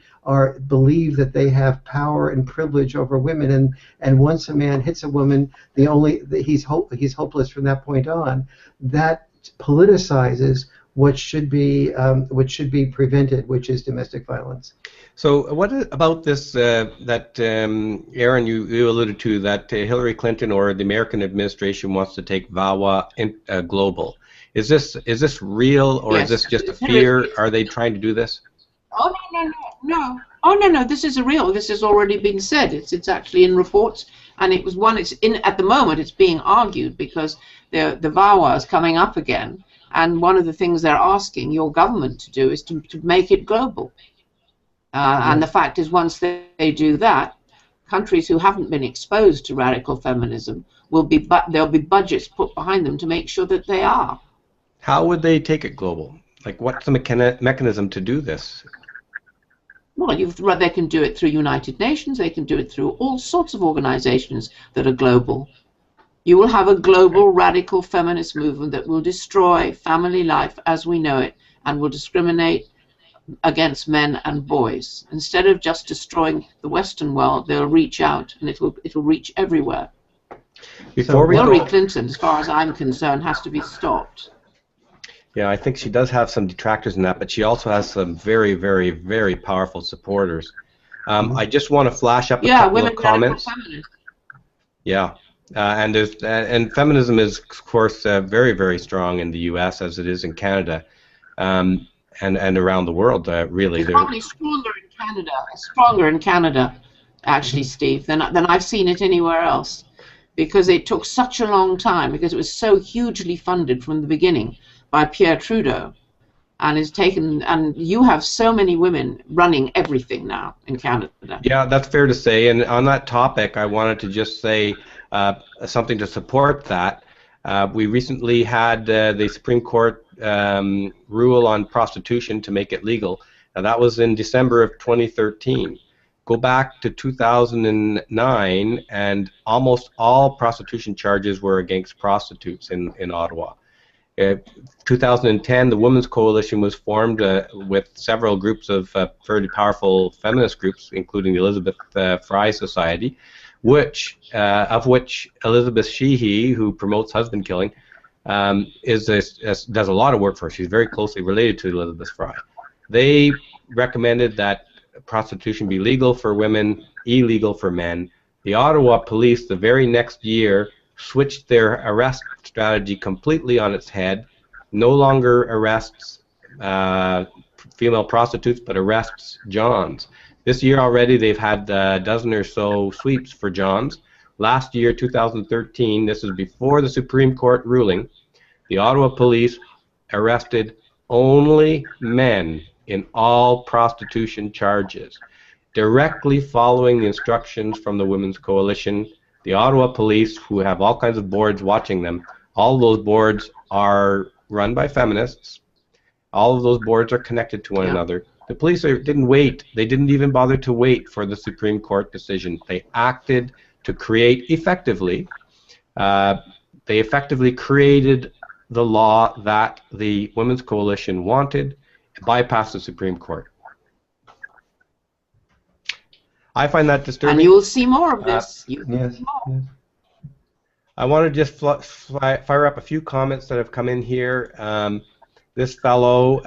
believe that they have power and privilege over women, and once a man hits a woman, he's hopeless from that point on. That politicizes what should be prevented, which is domestic violence. So what about this that Erin, you alluded to, that Hillary Clinton or the American administration wants to take VAWA global? Is this real, or Yes. is this just a fear? Are they trying to do this? Oh no. Oh no. This is real. This has already been said. It's actually in reports, and it was one. It's in at the moment. It's being argued because the VAWA is coming up again, and one of the things they're asking your government to do is to make it global. And the fact is, once they do that, countries who haven't been exposed to radical feminism there'll be budgets put behind them to make sure that they are. How would they take it global? Like, what's the mechanism to do this? Well, they can do it through United Nations. They can do it through all sorts of organizations that are global. You will have a global radical feminist movement that will destroy family life as we know it and will discriminate against men and boys. Instead of just destroying the Western world, they'll reach out, and it'll reach everywhere. Hillary Clinton, as far as I'm concerned, has to be stopped. Yeah, I think she does have some detractors in that, but she also has some very, very, very powerful supporters. I just want to flash up a couple of comments. Yeah, and feminism is, of course, very, very strong in the U.S. as it is in Canada, and around the world. Really, it's probably stronger in Canada, actually, Steve, than I've seen it anywhere else, because it took such a long time, because it was so hugely funded from the beginning by Pierre Trudeau, and you have so many women running everything now in Canada. Yeah, that's fair to say. And on that topic, I wanted to just say something to support that. We recently had the Supreme Court rule on prostitution to make it legal. Now, that was in December of 2013. Go back to 2009, and almost all prostitution charges were against prostitutes in Ottawa. 2010, the Women's Coalition was formed with several groups of fairly powerful feminist groups, including the Elizabeth Fry Society, of which Elizabeth Sheehy, who promotes husband killing, does a lot of work for her. She's very closely related to Elizabeth Fry. They recommended that prostitution be legal for women, illegal for men. The Ottawa police, the very next year, switched their arrest strategy completely on its head. No longer arrests female prostitutes, but arrests Johns. This year already they've had a dozen or so sweeps for Johns. Last year, 2013, this is before the Supreme Court ruling, the Ottawa police arrested only men in all prostitution charges. Directly following the instructions from the Women's Coalition, the Ottawa police, who have all kinds of boards watching them, all of those boards are run by feminists. All of those boards are connected to one another. The police didn't wait. They didn't even bother to wait for the Supreme Court decision. They acted to create effectively. They effectively created the law that the Women's Coalition wanted, bypassed the Supreme Court. I find that disturbing. And you will see more of this. Yes. I want to just fire up a few comments that have come in here. This fellow,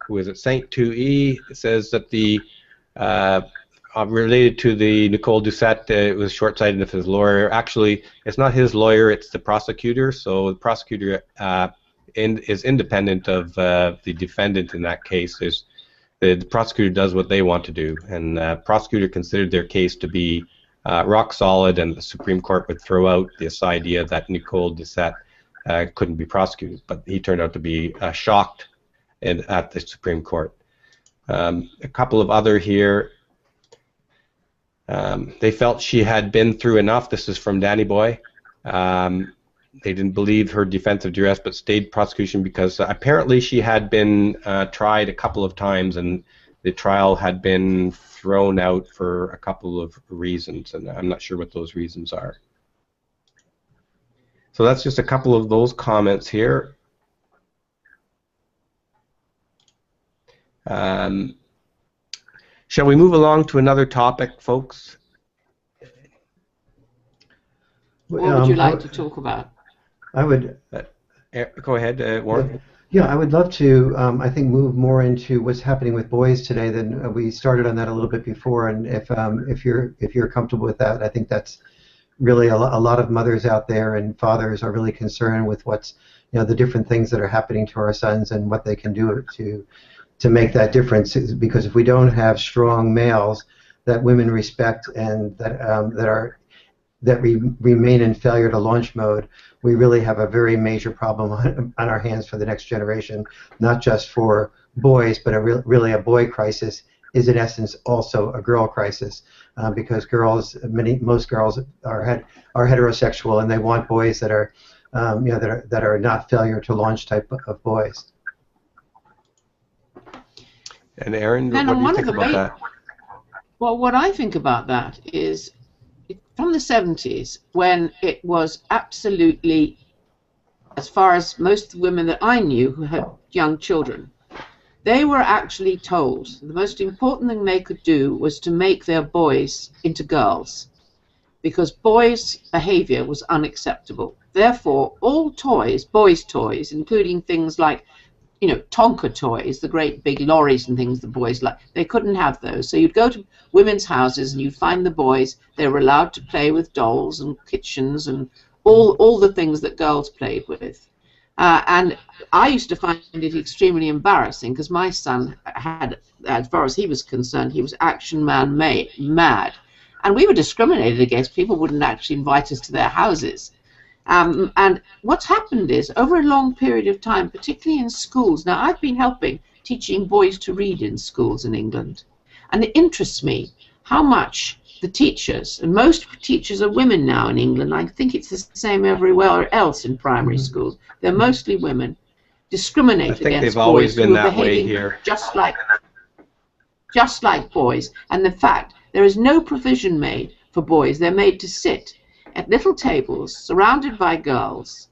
who is it, Saint 2E, says that the related to the Nicole Doucette, it was short-sighted of his lawyer. Actually, it's not his lawyer; it's the prosecutor. So the prosecutor is independent of the defendant in that case. The prosecutor does what they want to do, and the prosecutor considered their case to be rock solid, and the Supreme Court would throw out this idea that Nicole Doucette couldn't be prosecuted, but he turned out to be shocked at the Supreme Court. A couple of other here. They felt she had been through enough. This is from Danny Boy. They didn't believe her defense of duress, but stayed prosecution because apparently she had been tried a couple of times, and the trial had been thrown out for a couple of reasons, and I'm not sure what those reasons are. So that's just a couple of those comments here. Shall we move along to another topic, folks? What would you like to talk about? I would. Go ahead, Warren. Yeah, I would love to. I think move more into what's happening with boys today than we started on that a little bit before. And if you're comfortable with that, I think that's really a lot of mothers out there and fathers are really concerned with what's the different things that are happening to our sons and what they can do to make that difference. Because if we don't have strong males that women respect and that remain in failure to launch mode, we really have a very major problem on our hands for the next generation, not just for boys, but really a boy crisis is in essence also a girl crisis, because most girls are heterosexual and they want boys that are that are not failure to launch type of boys. And Erin, what do you think about that? Well, what I think about that is from the 70s, when it was absolutely, as far as most women that I knew who had young children, they were actually told the most important thing they could do was to make their boys into girls, because boys' behavior was unacceptable. Therefore, all toys, boys' toys, including things like Tonka toys, the great big lorries and things the boys like, they couldn't have those. So you'd go to women's houses and you'd find the boys. They were allowed to play with dolls and kitchens and all the things that girls played with. And I used to find it extremely embarrassing because my son had, as far as he was concerned, he was action man mad. And we were discriminated against. People wouldn't actually invite us to their houses. And what's happened is, over a long period of time, particularly in schools, now I've been teaching boys to read in schools in England, and it interests me how much the teachers, and most teachers are women now in England, I think it's the same everywhere else in primary schools, they're mostly women, discriminate against boys. I think they've always been that way here. Just like boys, and the fact there is no provision made for boys. They're made to sit at little tables surrounded by girls,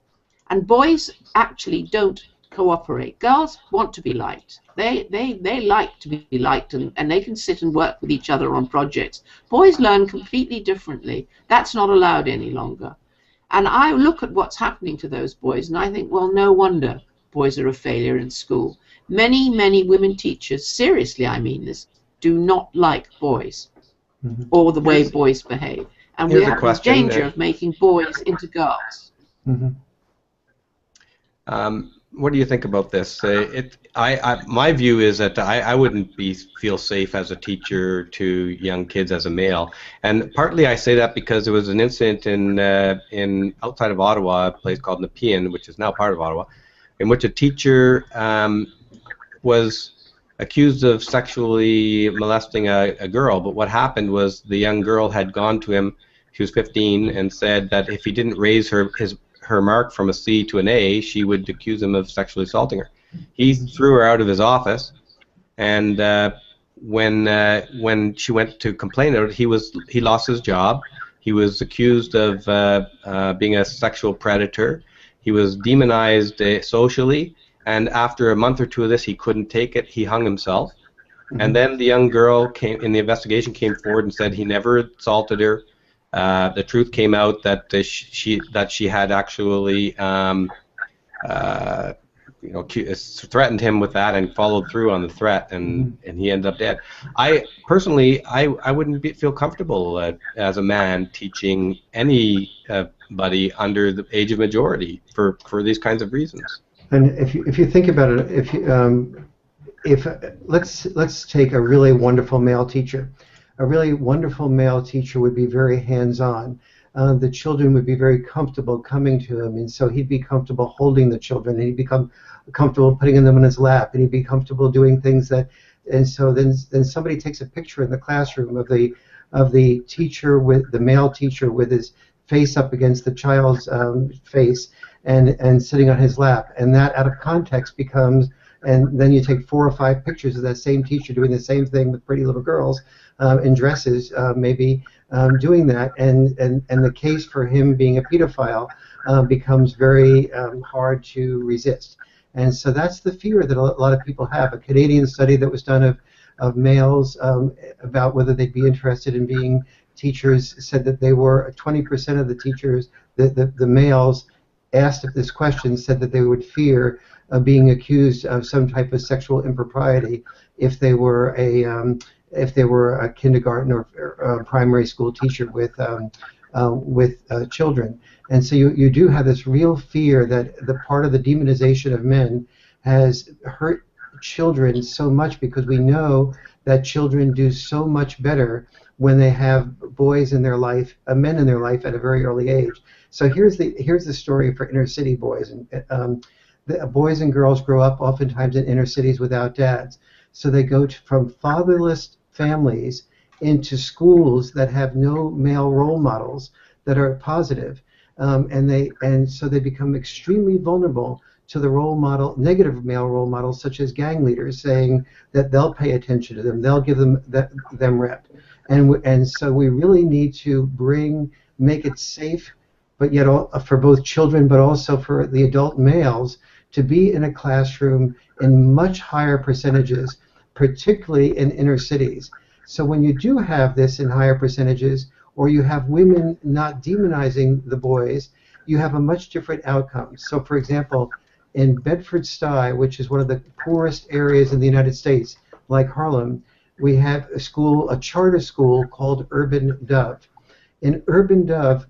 and boys actually don't cooperate. Girls want to be liked. They like to be liked, and they can sit and work with each other on projects. Boys learn completely differently. That's not allowed any longer. And I look at what's happening to those boys, and I think, well, no wonder boys are a failure in school. Many, many women teachers, seriously I mean this, do not like boys or the way boys behave. And we have the danger of making boys into girls. What do you think about this? My view is that I wouldn't feel safe as a teacher to young kids as a male, and partly I say that because there was an incident in outside of Ottawa, a place called Nepean, which is now part of Ottawa, in which a teacher was accused of sexually molesting a girl. But what happened was the young girl had gone to him. She was 15, and said that if he didn't raise her mark from a C to an A, she would accuse him of sexually assaulting her. He threw her out of his office, and when she went to complain about it, he lost his job. He was accused of being a sexual predator. He was demonized socially, and after a month or two of this, he couldn't take it. He hung himself. And then the young girl came in the investigation, came forward and said he never assaulted her. The truth came out that she had actually threatened him with that and followed through on the threat, and he ended up dead. I personally wouldn't feel comfortable as a man teaching anybody under the age of majority for these kinds of reasons. And if you think about it, if let's take a really wonderful male teacher. A really wonderful male teacher would be very hands-on. The children would be very comfortable coming to him, and so he'd be comfortable holding the children, and he'd become comfortable putting them in his lap, and he'd be comfortable doing things that. And so then somebody takes a picture in the classroom of the teacher, with the male teacher with his face up against the child's face and sitting on his lap, and that out of context becomes. And then you take 4 or 5 pictures of that same teacher doing the same thing with pretty little girls in dresses, maybe doing that, and the case for him being a pedophile becomes very hard to resist. And so that's the fear that a lot of people have. A Canadian study that was done of males about whether they'd be interested in being teachers said that they were 20% of the teachers, the males asked this question, said that they would fear being accused of some type of sexual impropriety if they were a kindergarten or primary school teacher with children. And so you do have this real fear that the part of the demonization of men has hurt children so much, because we know that children do so much better when they have boys in their life, men in their life at a very early age. So here's the story for inner city boys. The boys and girls grow up oftentimes in inner cities without dads. So they go from fatherless families into schools that have no male role models that are positive, and so they become extremely vulnerable to the negative male role models, such as gang leaders saying that they'll pay attention to them, they'll give them rep, and so we really need to make it safe, but yet for both children, but also for the adult males, to be in a classroom in much higher percentages, particularly in inner cities. So when you do have this in higher percentages, or you have women not demonizing the boys, you have a much different outcome. So for example, in Bedford-Stuy, which is one of the poorest areas in the United States, like Harlem, we have a charter school called Urban Dove. In Urban Dove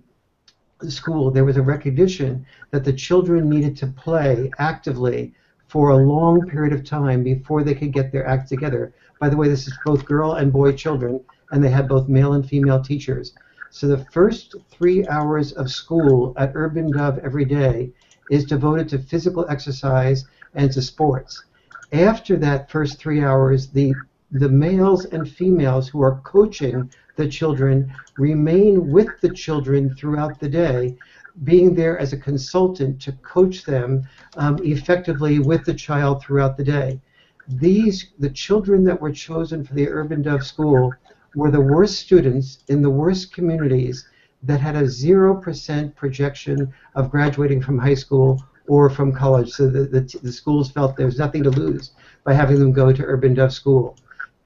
school, there was a recognition that the children needed to play actively for a long period of time before they could get their act together. By the way, this is both girl and boy children, and they had both male and female teachers. So the first 3 hours of school at Urban Dove every day is devoted to physical exercise and to sports. After that first 3 hours, the males and females who are coaching the children remain with the children throughout the day, being there as a consultant to coach them effectively with the child throughout the day. The children that were chosen for the Urban Dove School were the worst students in the worst communities that had a 0% projection of graduating from high school or from college. So the schools felt there was nothing to lose by having them go to Urban Dove School.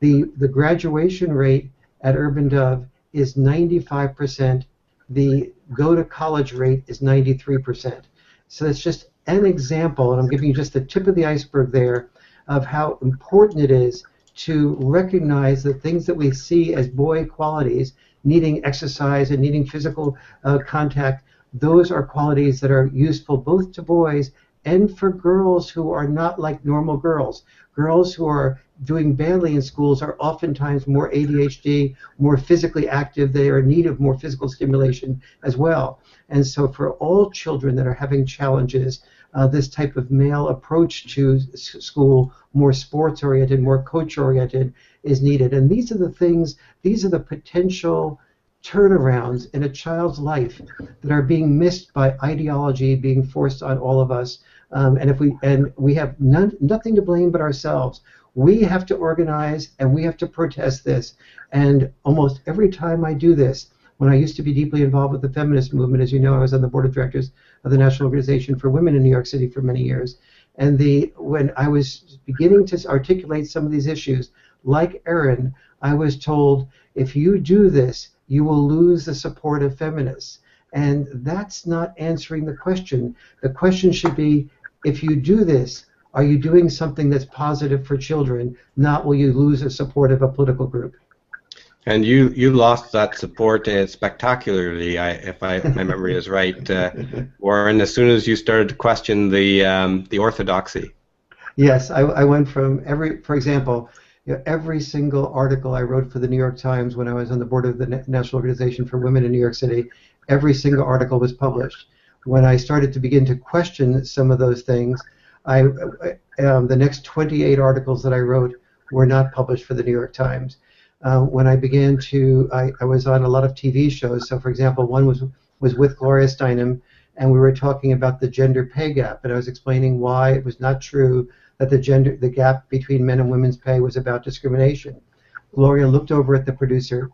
The graduation rate at Urban Dove is 95%. The go to college rate is 93%. So that's just an example, and I'm giving you just the tip of the iceberg there, of how important it is to recognize the things that we see as boy qualities, needing exercise and needing physical contact. Those are qualities that are useful both to boys and for girls who are not like normal girls. Girls who are doing badly in schools are oftentimes more ADHD, more physically active. They are in need of more physical stimulation as well. And so for all children that are having challenges, this type of male approach to school, more sports-oriented, more coach-oriented, is needed. And these are the things, these are the potential turnarounds in a child's life that are being missed by ideology being forced on all of us. And we have nothing to blame but ourselves. We have to organize and we have to protest this. And almost every time I do this, when I used to be deeply involved with the feminist movement, as you know, I was on the board of directors of the National Organization for Women in New York City for many years. And when I was beginning to articulate some of these issues, like Erin, I was told, if you do this, you will lose the support of feminists. And that's not answering the question. The question should be, if you do this, are you doing something that's positive for children, not will you lose the support of a political group? And you lost that support spectacularly, if my memory is right, Warren, as soon as you started to question the orthodoxy. Yes, I went from for example, every single article I wrote for the New York Times when I was on the board of the National Organization for Women in New York City, every single article was published. When I started to begin to question some of those things, the next 28 articles that I wrote were not published for the New York Times. When I began I was on a lot of TV shows. So, for example, one was with Gloria Steinem, and we were talking about the gender pay gap, and I was explaining why it was not true that the gap between men and women's pay was about discrimination. Gloria looked over at the producer.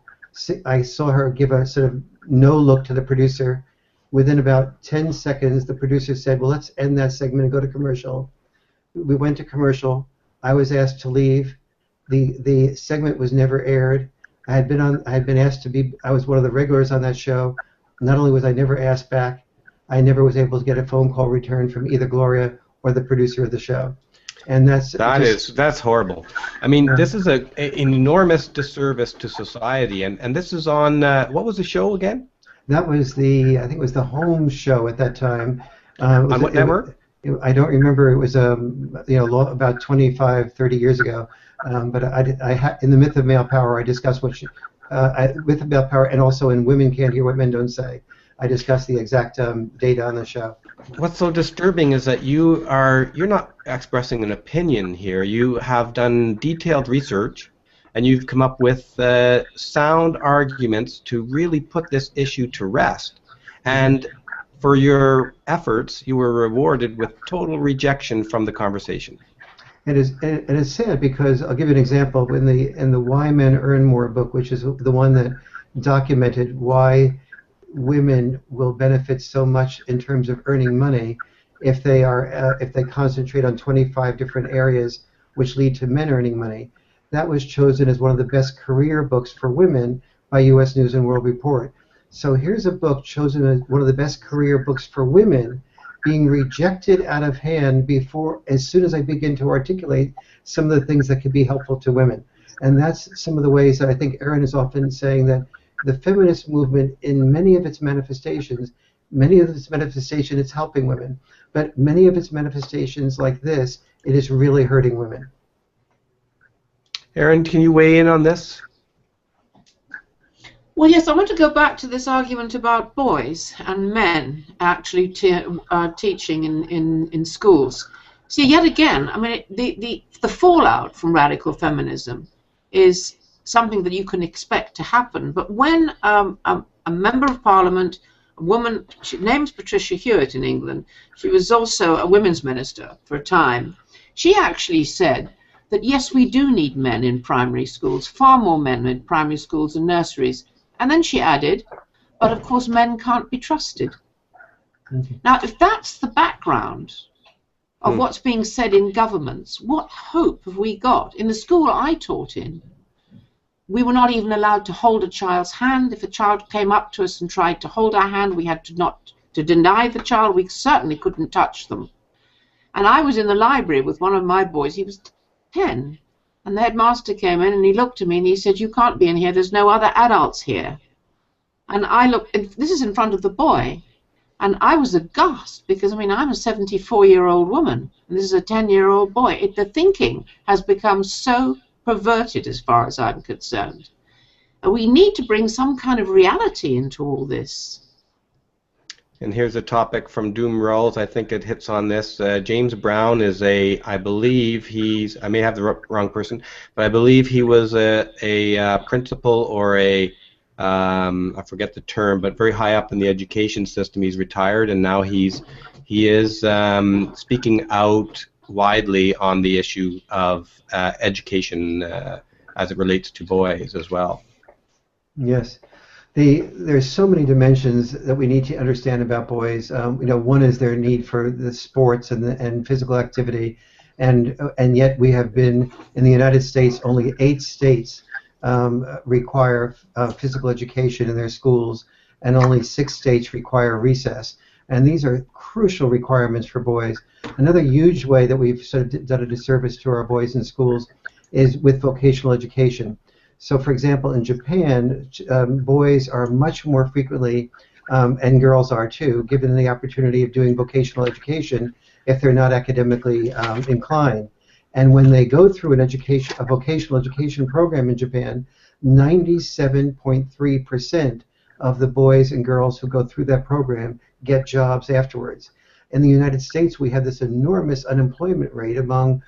I saw her give a sort of no look to the producer. Within about 10 seconds, the producer said, well, let's end that segment and go to commercial. We went to commercial. I was asked to leave. The segment was never aired. I had been asked to be. I was one of the regulars on that show. Not only was I never asked back, I never was able to get a phone call returned from either Gloria or the producer of the show. And that's horrible. I mean, this is an enormous disservice to society. And this is on what was the show again? That was I think it was the Home show at that time. On what network? I don't remember. It was about 25, 30 years ago. But in the Myth of Male Power, I discussed Myth of Male Power, and also in Women Can't Hear What Men Don't Say, I discussed the exact data on the show. What's so disturbing is that you're not expressing an opinion here. You have done detailed research, and you've come up with sound arguments to really put this issue to rest. And for your efforts, you were rewarded with total rejection from the conversation. And it's sad because I'll give you an example. In the Why Men Earn More book, which is the one that documented why women will benefit so much in terms of earning money if they concentrate on 25 different areas which lead to men earning money. That was chosen as one of the best career books for women by U.S. News and World Report. So here's a book chosen as one of the best career books for women being rejected out of hand as soon as I begin to articulate some of the things that could be helpful to women. And that's some of the ways that I think Erin is often saying that the feminist movement, in many of its manifestations, it's helping women. But many of its manifestations like this, it is really hurting women. Erin, can you weigh in on this? Well, yes, I want to go back to this argument about boys and men actually teaching in schools. See, yet again, I mean, the fallout from radical feminism is something that you can expect to happen. But when a member of Parliament, a woman, her name's Patricia Hewitt in England, she was also a women's minister for a time, she actually said that yes, we do need men in primary schools, far more men in primary schools and nurseries. And then she added, but of course men can't be trusted. Now, if that's the background of what's being said in governments, what hope have we got? In the school I taught in, we were not even allowed to hold a child's hand. If a child came up to us and tried to hold our hand, we had to deny the child. We certainly couldn't touch them. And I was in the library with one of my boys. He was 10. And the headmaster came in and he looked at me and he said, you can't be in here, there's no other adults here. And I looked, and this is in front of the boy, and I was aghast because, I mean, I'm a 74-year-old woman and this is a 10-year-old boy. The thinking has become so perverted as far as I'm concerned. And we need to bring some kind of reality into all this. And here's a topic from Doom Rawls. I think it hits on this. James Brown is I believe I may have the wrong person, but I believe he was a principal or I forget the term, but very high up in the education system. He's retired, and now he is speaking out widely on the issue of education as it relates to boys as well. Yes. There's so many dimensions that we need to understand about boys. One is their need for the sports and physical activity, and yet we have been in the United States. Only 8 states require physical education in their schools, and only 6 states require recess. And these are crucial requirements for boys. Another huge way that we've sort of done a disservice to our boys in schools is with vocational education. So, for example, in Japan, boys are much more frequently, and girls are too, given the opportunity of doing vocational education if they're not academically inclined. And when they go through a vocational education program in Japan, 97.3% of the boys and girls who go through that program get jobs afterwards. In the United States, we have this enormous unemployment rate among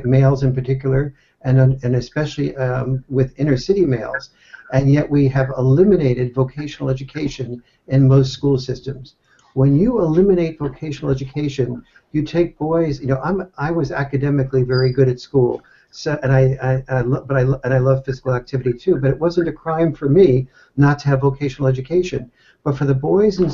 males in particular, and especially with inner city males, and yet we have eliminated vocational education in most school systems. When you eliminate vocational education, you take boys. I was academically very good at school, so I love physical activity too. But it wasn't a crime for me not to have vocational education. But for the boys in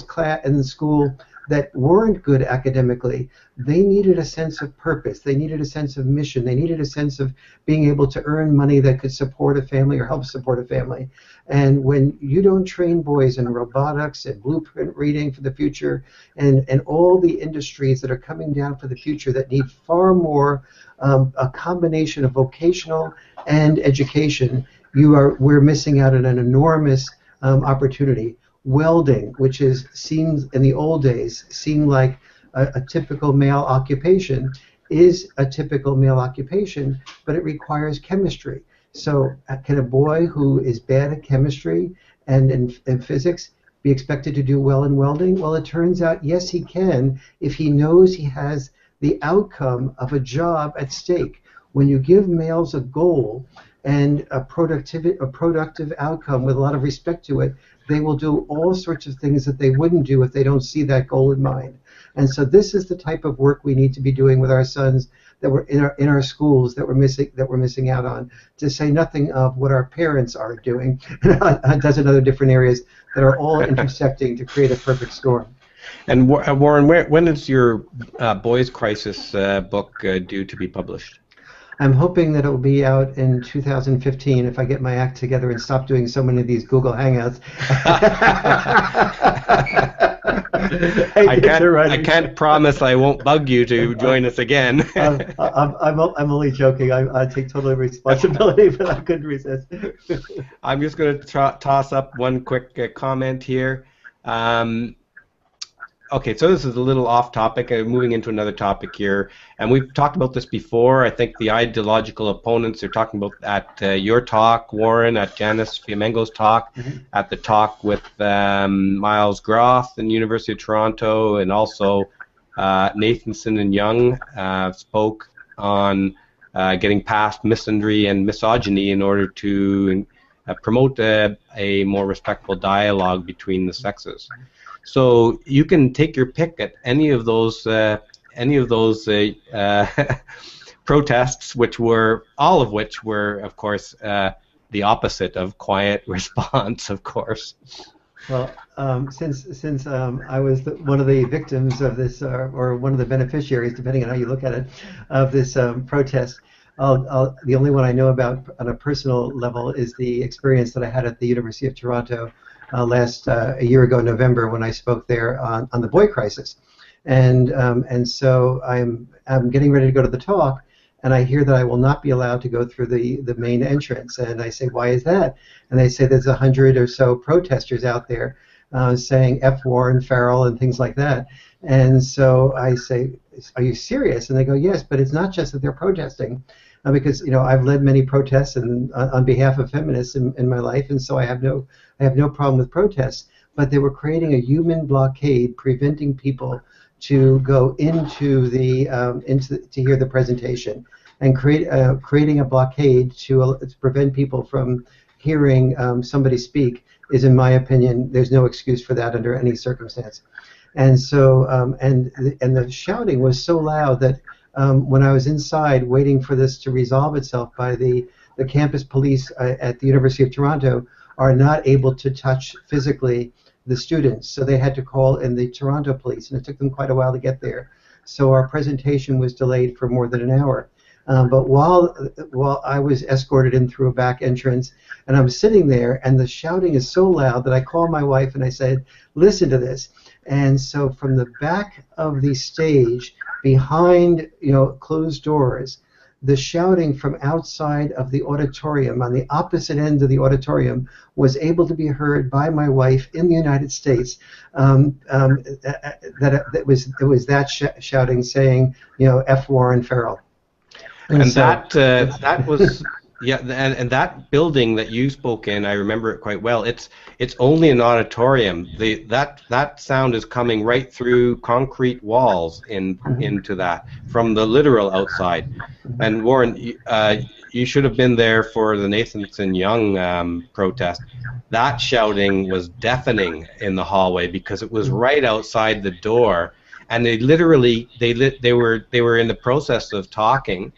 school that weren't good academically, they needed a sense of purpose. They needed a sense of mission. They needed a sense of being able to earn money that could support a family or help support a family. And when you don't train boys in robotics and blueprint reading for the future and all the industries that are coming down for the future that need far more a combination of vocational and education, we're missing out on an enormous opportunity. Welding, which seems in the old days seemed like a typical male occupation, is a typical male occupation, but it requires chemistry. So can a boy who is bad at chemistry and in physics be expected to do well in welding? Well, it turns out, yes, he can if he knows he has the outcome of a job at stake. When you give males a goal and a productive outcome with a lot of respect to it, they will do all sorts of things that they wouldn't do if they don't see that goal in mind. And so this is the type of work we need to be doing with our sons that we're in our schools that we're missing out on. To say nothing of what our parents are doing, and a dozen other different areas that are all intersecting to create a perfect storm. And Warren, when is your Boys Crisis book due to be published? I'm hoping that it will be out in 2015 if I get my act together and stop doing so many of these Google Hangouts. I can't promise I won't bug you to join us again. I'm only joking. I take total responsibility, but I couldn't resist. I'm just going to toss up one quick comment here. Okay, so this is a little off topic, moving into another topic here, and we've talked about this before. I think the ideological opponents are talking about at your talk, Warren, at Janice Fiamengo's talk, at the talk with Miles Groth in the University of Toronto, and also Nathanson and Young spoke on getting past misandry and misogyny in order to promote a more respectful dialogue between the sexes. So you can take your pick at any of those protests, all of which were, of course, the opposite of quiet response, of course. Well, since I was one of the victims of this, or one of the beneficiaries, depending on how you look at it, of this protest, the only one I know about on a personal level is the experience that I had at the University of Toronto a year ago, November, when I spoke there on the boy crisis, and so I'm getting ready to go to the talk, and I hear that I will not be allowed to go through the main entrance, and I say, why is that? And they say there's 100 or so protesters out there saying F Warren, Farrell, and things like that, and so I say, are you serious? And they go, yes, but it's not just that they're protesting. Because I've led many protests on behalf of feminists in my life, and so I have no problem with protests. But they were creating a human blockade, preventing people to go into to hear the presentation, and creating a blockade to prevent people from hearing somebody speak is, in my opinion, there's no excuse for that under any circumstance. And so and the shouting was so loud that when I was inside waiting for this to resolve itself by the campus police at the University of Toronto are not able to touch physically the students, so they had to call in the Toronto police, and it took them quite a while to get there. So our presentation was delayed for more than an hour. But while I was escorted in through a back entrance, and I'm sitting there, and the shouting is so loud that I called my wife and I said, "Listen to this." And so from the back of the stage, behind closed doors, the shouting from outside of the auditorium, on the opposite end of the auditorium, was able to be heard by my wife in the United States. That it was that shouting, saying, "F Warren Farrell." And so, that was and that building that you spoke in, I remember it quite well. It's only an auditorium. That sound is coming right through concrete walls into that from the literal outside. And Warren, you should have been there for the Nathanson Young protest. That shouting was deafening in the hallway because it was right outside the door, and they literally they were in the process of talking.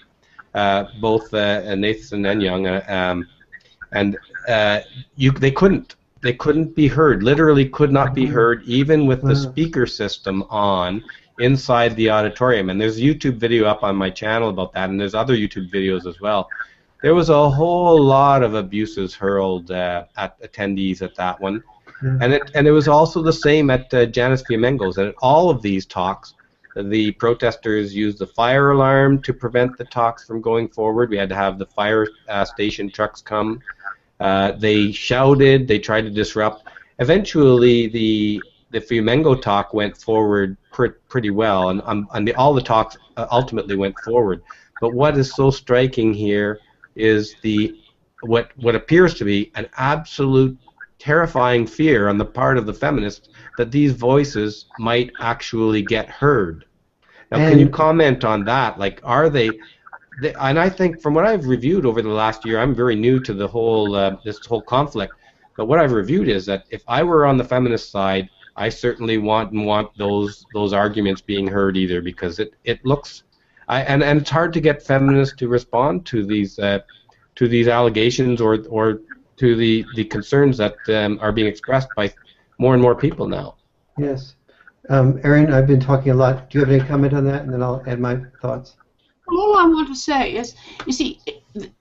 Both Nathan and Young, they couldn't be heard. Literally, could not be heard, even with the speaker system on inside the auditorium. And there's a YouTube video up on my channel about that, and there's other YouTube videos as well. There was a whole lot of abuses hurled at attendees at that one, and it was also the same at Janice Fiamengo's. And at all of these talks, the protesters used the fire alarm to prevent the talks from going forward. We had to have the fire station trucks come. They shouted. They tried to disrupt. Eventually, the Fiamengo talk went forward pretty well, and all the talks ultimately went forward. But what is so striking here is what appears to be an absolute terrifying fear on the part of the feminists that these voices might actually get heard. Now, can you comment on that? Like, are they? And I think from what I've reviewed over the last year, I'm very new to the whole this whole conflict. But what I've reviewed is that if I were on the feminist side, I certainly want those arguments being heard either, because it looks, and it's hard to get feminists to respond to these allegations or to the concerns that are being expressed by more and more people now. Yes. Erin, I've been talking a lot. Do you have any comment on that? And then I'll add my thoughts. Well, all I want to say is, you see,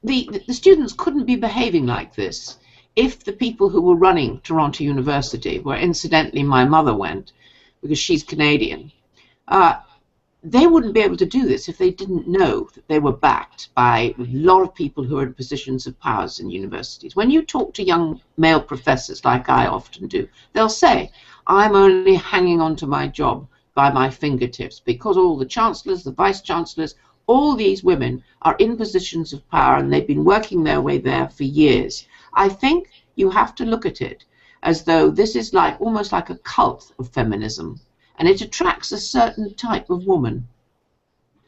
the students couldn't be behaving like this if the people who were running Toronto University, where incidentally my mother went, because she's Canadian, they wouldn't be able to do this if they didn't know that they were backed by a lot of people who are in positions of power in universities. When you talk to young male professors, like I often do, they'll say, "I'm only hanging on to my job by my fingertips because all the chancellors, the vice chancellors, all these women are in positions of power and they've been working their way there for years." I think you have to look at it as though this is almost like a cult of feminism, and it attracts a certain type of woman.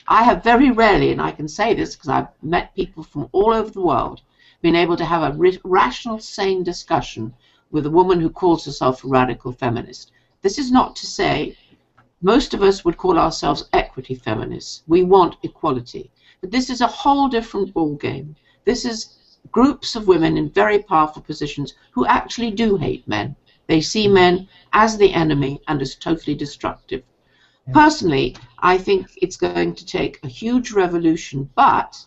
I have very rarely, and I can say this because I've met people from all over the world, been able to have a rational, sane discussion with a woman who calls herself a radical feminist. This is not to say most of us would call ourselves equity feminists. We want equality. But this is a whole different ballgame. This is groups of women in very powerful positions who actually do hate men. They see men as the enemy and as totally destructive. Personally, I think it's going to take a huge revolution, but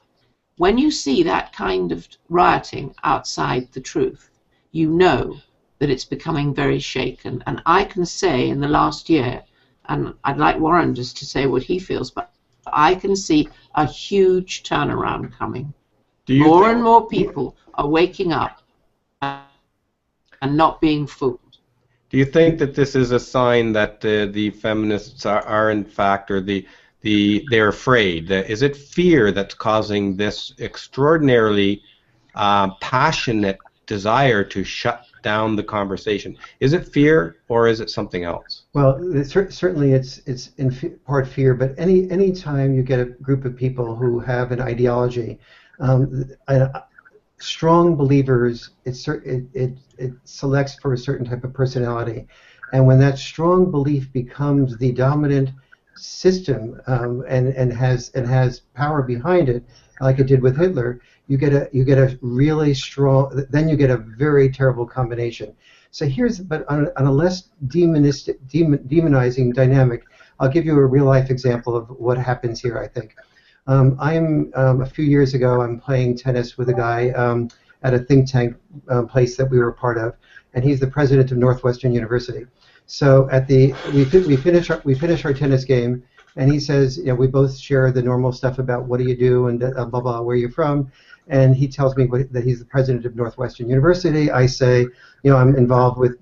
when you see that kind of rioting outside the truth, you know that it's becoming very shaken. And I can say in the last year, and I'd like Warren just to say what he feels, but I can see a huge turnaround coming. More and more people are waking up and not being fooled. Do you think that this is a sign that the feminists are in fact, or they're afraid? Is it fear that's causing this extraordinarily passionate desire to shut down the conversation? Is it fear, or is it something else? Well, certainly it's in part fear, but any time you get a group of people who have an ideology, strong believers, it selects for a certain type of personality, and when that strong belief becomes the dominant system and has power behind it, like it did with Hitler, you get a really strong. Then you get a very terrible combination. So but on a less demonizing dynamic, I'll give you a real life example of what happens here. I think a few years ago, I'm playing tennis with a guy at a think tank place that we were part of, and he's the president of Northwestern University. So we finish our tennis game, and he says, we both share the normal stuff about what do you do and blah blah, where you're from, and he tells me that he's the president of Northwestern University. I say, I'm involved with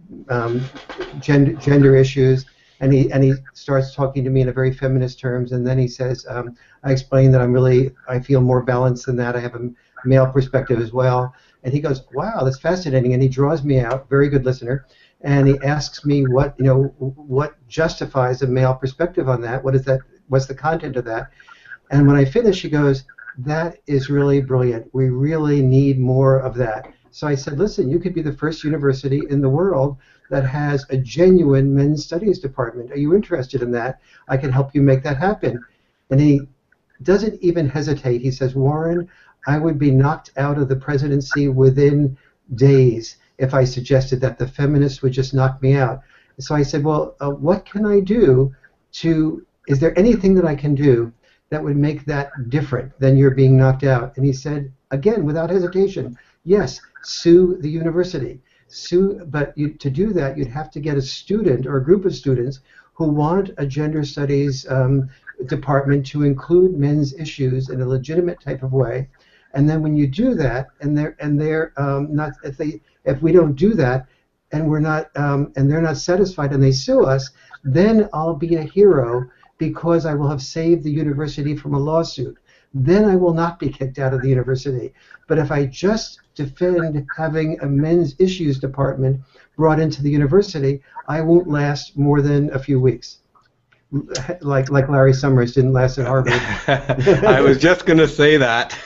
gender issues, and he starts talking to me in a very feminist terms, and then he says, I explain that I feel more balanced than that. I have a male perspective as well, and he goes, wow, that's fascinating, and he draws me out, very good listener. And he asks me what justifies a male perspective on that. What is that? What's the content of that? And when I finish, he goes, that is really brilliant. We really need more of that. So I said, listen, you could be the first university in the world that has a genuine men's studies department. Are you interested in that? I can help you make that happen. And he doesn't even hesitate. He says, Warren, I would be knocked out of the presidency within days if I suggested that. The feminists would just knock me out. So I said, well, what can I do is there anything that I can do that would make that different than you're being knocked out? And he said, again, without hesitation, yes, sue the university. But to do that, you'd have to get a student or a group of students who want a gender studies department to include men's issues in a legitimate type of way. And then when you do that, and they're not, if we don't do that, and we're not, and they're not satisfied, and they sue us, then I'll be a hero because I will have saved the university from a lawsuit. Then I will not be kicked out of the university. But if I just defend having a men's issues department brought into the university, I won't last more than a few weeks. Like Larry Summers didn't last at Harvard. I was just going to say that.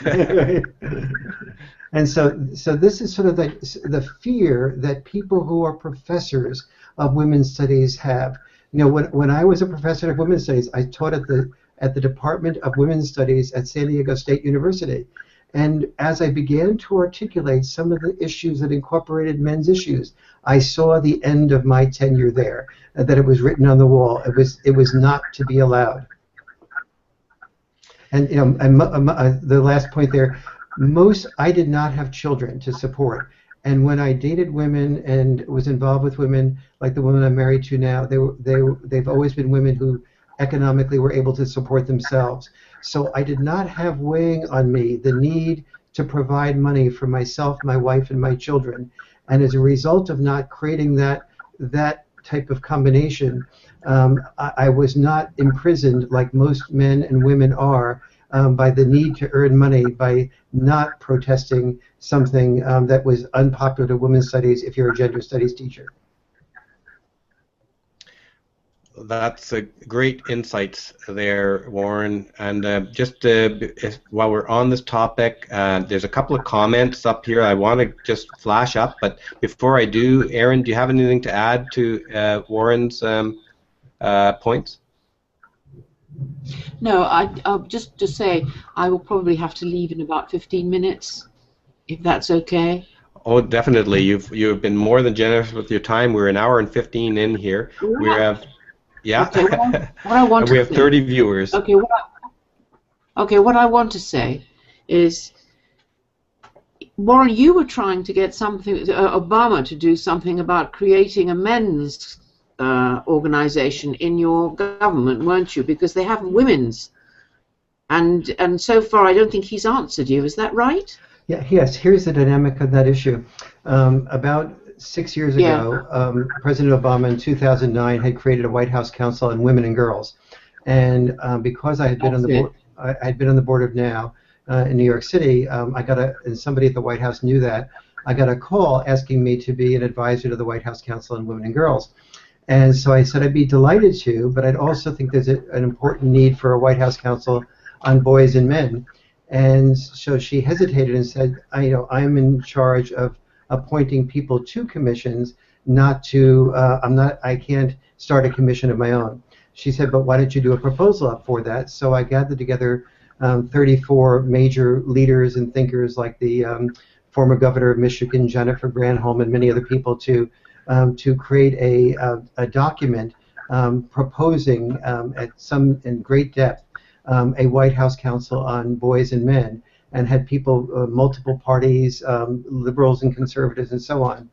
And so this is sort of the fear that people who are professors of women's studies have. When I was a professor of women's studies, I taught at the Department of Women's Studies at San Diego State University. And as I began to articulate some of the issues that incorporated men's issues, I saw the end of my tenure there, that it was written on the wall. It was not to be allowed. And the last point there, I did not have children to support. And when I dated women and was involved with women like the woman I'm married to now, they've always been women who economically were able to support themselves. So I did not have weighing on me the need to provide money for myself, my wife, and my children. And as a result of not creating that type of combination, I was not imprisoned like most men and women are by the need to earn money by not protesting something that was unpopular to women's studies if you're a gender studies teacher. That's a great insights there, Warren. And just while we're on this topic, there's a couple of comments up here I want to just flash up. But before I do, Erin, do you have anything to add to Warren's points? No, I'll just to say I will probably have to leave in about 15 minutes, if that's okay. Oh, definitely. You've been more than generous with your time. We're an hour and 15 in here. Yeah. We have. Yeah. Okay, what I want and we to have say, 30 viewers. Okay, what I want to say is, Warren, you were trying to get Obama to do something about creating a men's organization in your government, weren't you? Because they have women's, and so far I don't think he's answered you. Is that right? Yeah. Yes. Here's the dynamic of that issue. About 6 years ago, President Obama in 2009 had created a White House Council on Women and Girls, and because I had been on the board, I had been on the board of NOW in New York City. And somebody at the White House knew that. I got a call asking me to be an advisor to the White House Council on Women and Girls, and so I said I'd be delighted to, but I'd also think there's an important need for a White House Council on boys and men. And so she hesitated and said, I'm in charge of appointing people to commissions, not to. I can't start a commission of my own. she said, but why don't you do a proposal up for that? So I gathered together 34 major leaders and thinkers like the former governor of Michigan, Jennifer Granholm, and many other people to create a document proposing in great depth a White House Council on Boys and Men, and had people, multiple parties, liberals and conservatives and so on.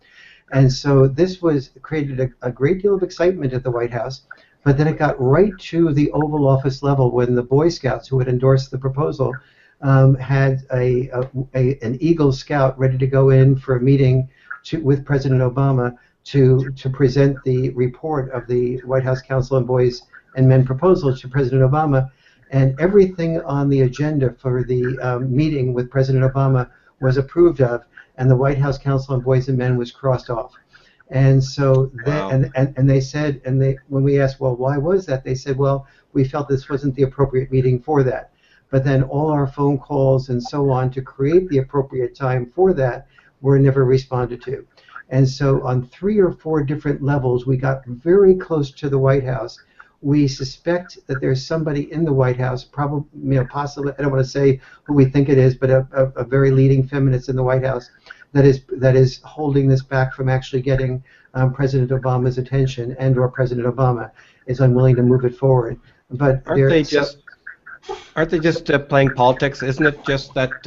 And so this created a great deal of excitement at the White House, but then it got right to the Oval Office level when the Boy Scouts who had endorsed the proposal had an Eagle Scout ready to go in for a meeting with President Obama to present the report of the White House Council on Boys and Men proposal to President Obama. And everything on the agenda for the meeting with President Obama was approved of, and the White House Council on Boys and Men was crossed off. And so, they said, when we asked, well, why was that? They said, well, we felt this wasn't the appropriate meeting for that. But then all our phone calls and so on to create the appropriate time for that were never responded to. And so on 3 or 4 different levels, we got very close to the White House. We suspect that there's somebody in the White House, probably, possibly, I don't want to say who we think it is, but a very leading feminist in the White House that is holding this back from actually getting President Obama's attention, and/or President Obama is unwilling to move it forward. But aren't they just playing politics? Isn't it just that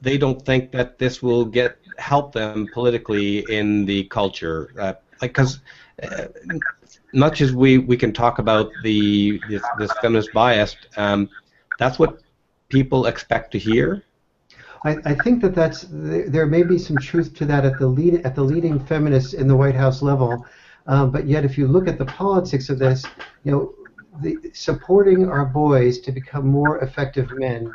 they don't think that this will help them politically in the culture? Because much as we can talk about this feminist bias, that's what people expect to hear. I think there may be some truth to that at the leading feminists in the White House level, but yet if you look at the politics of this, supporting our boys to become more effective men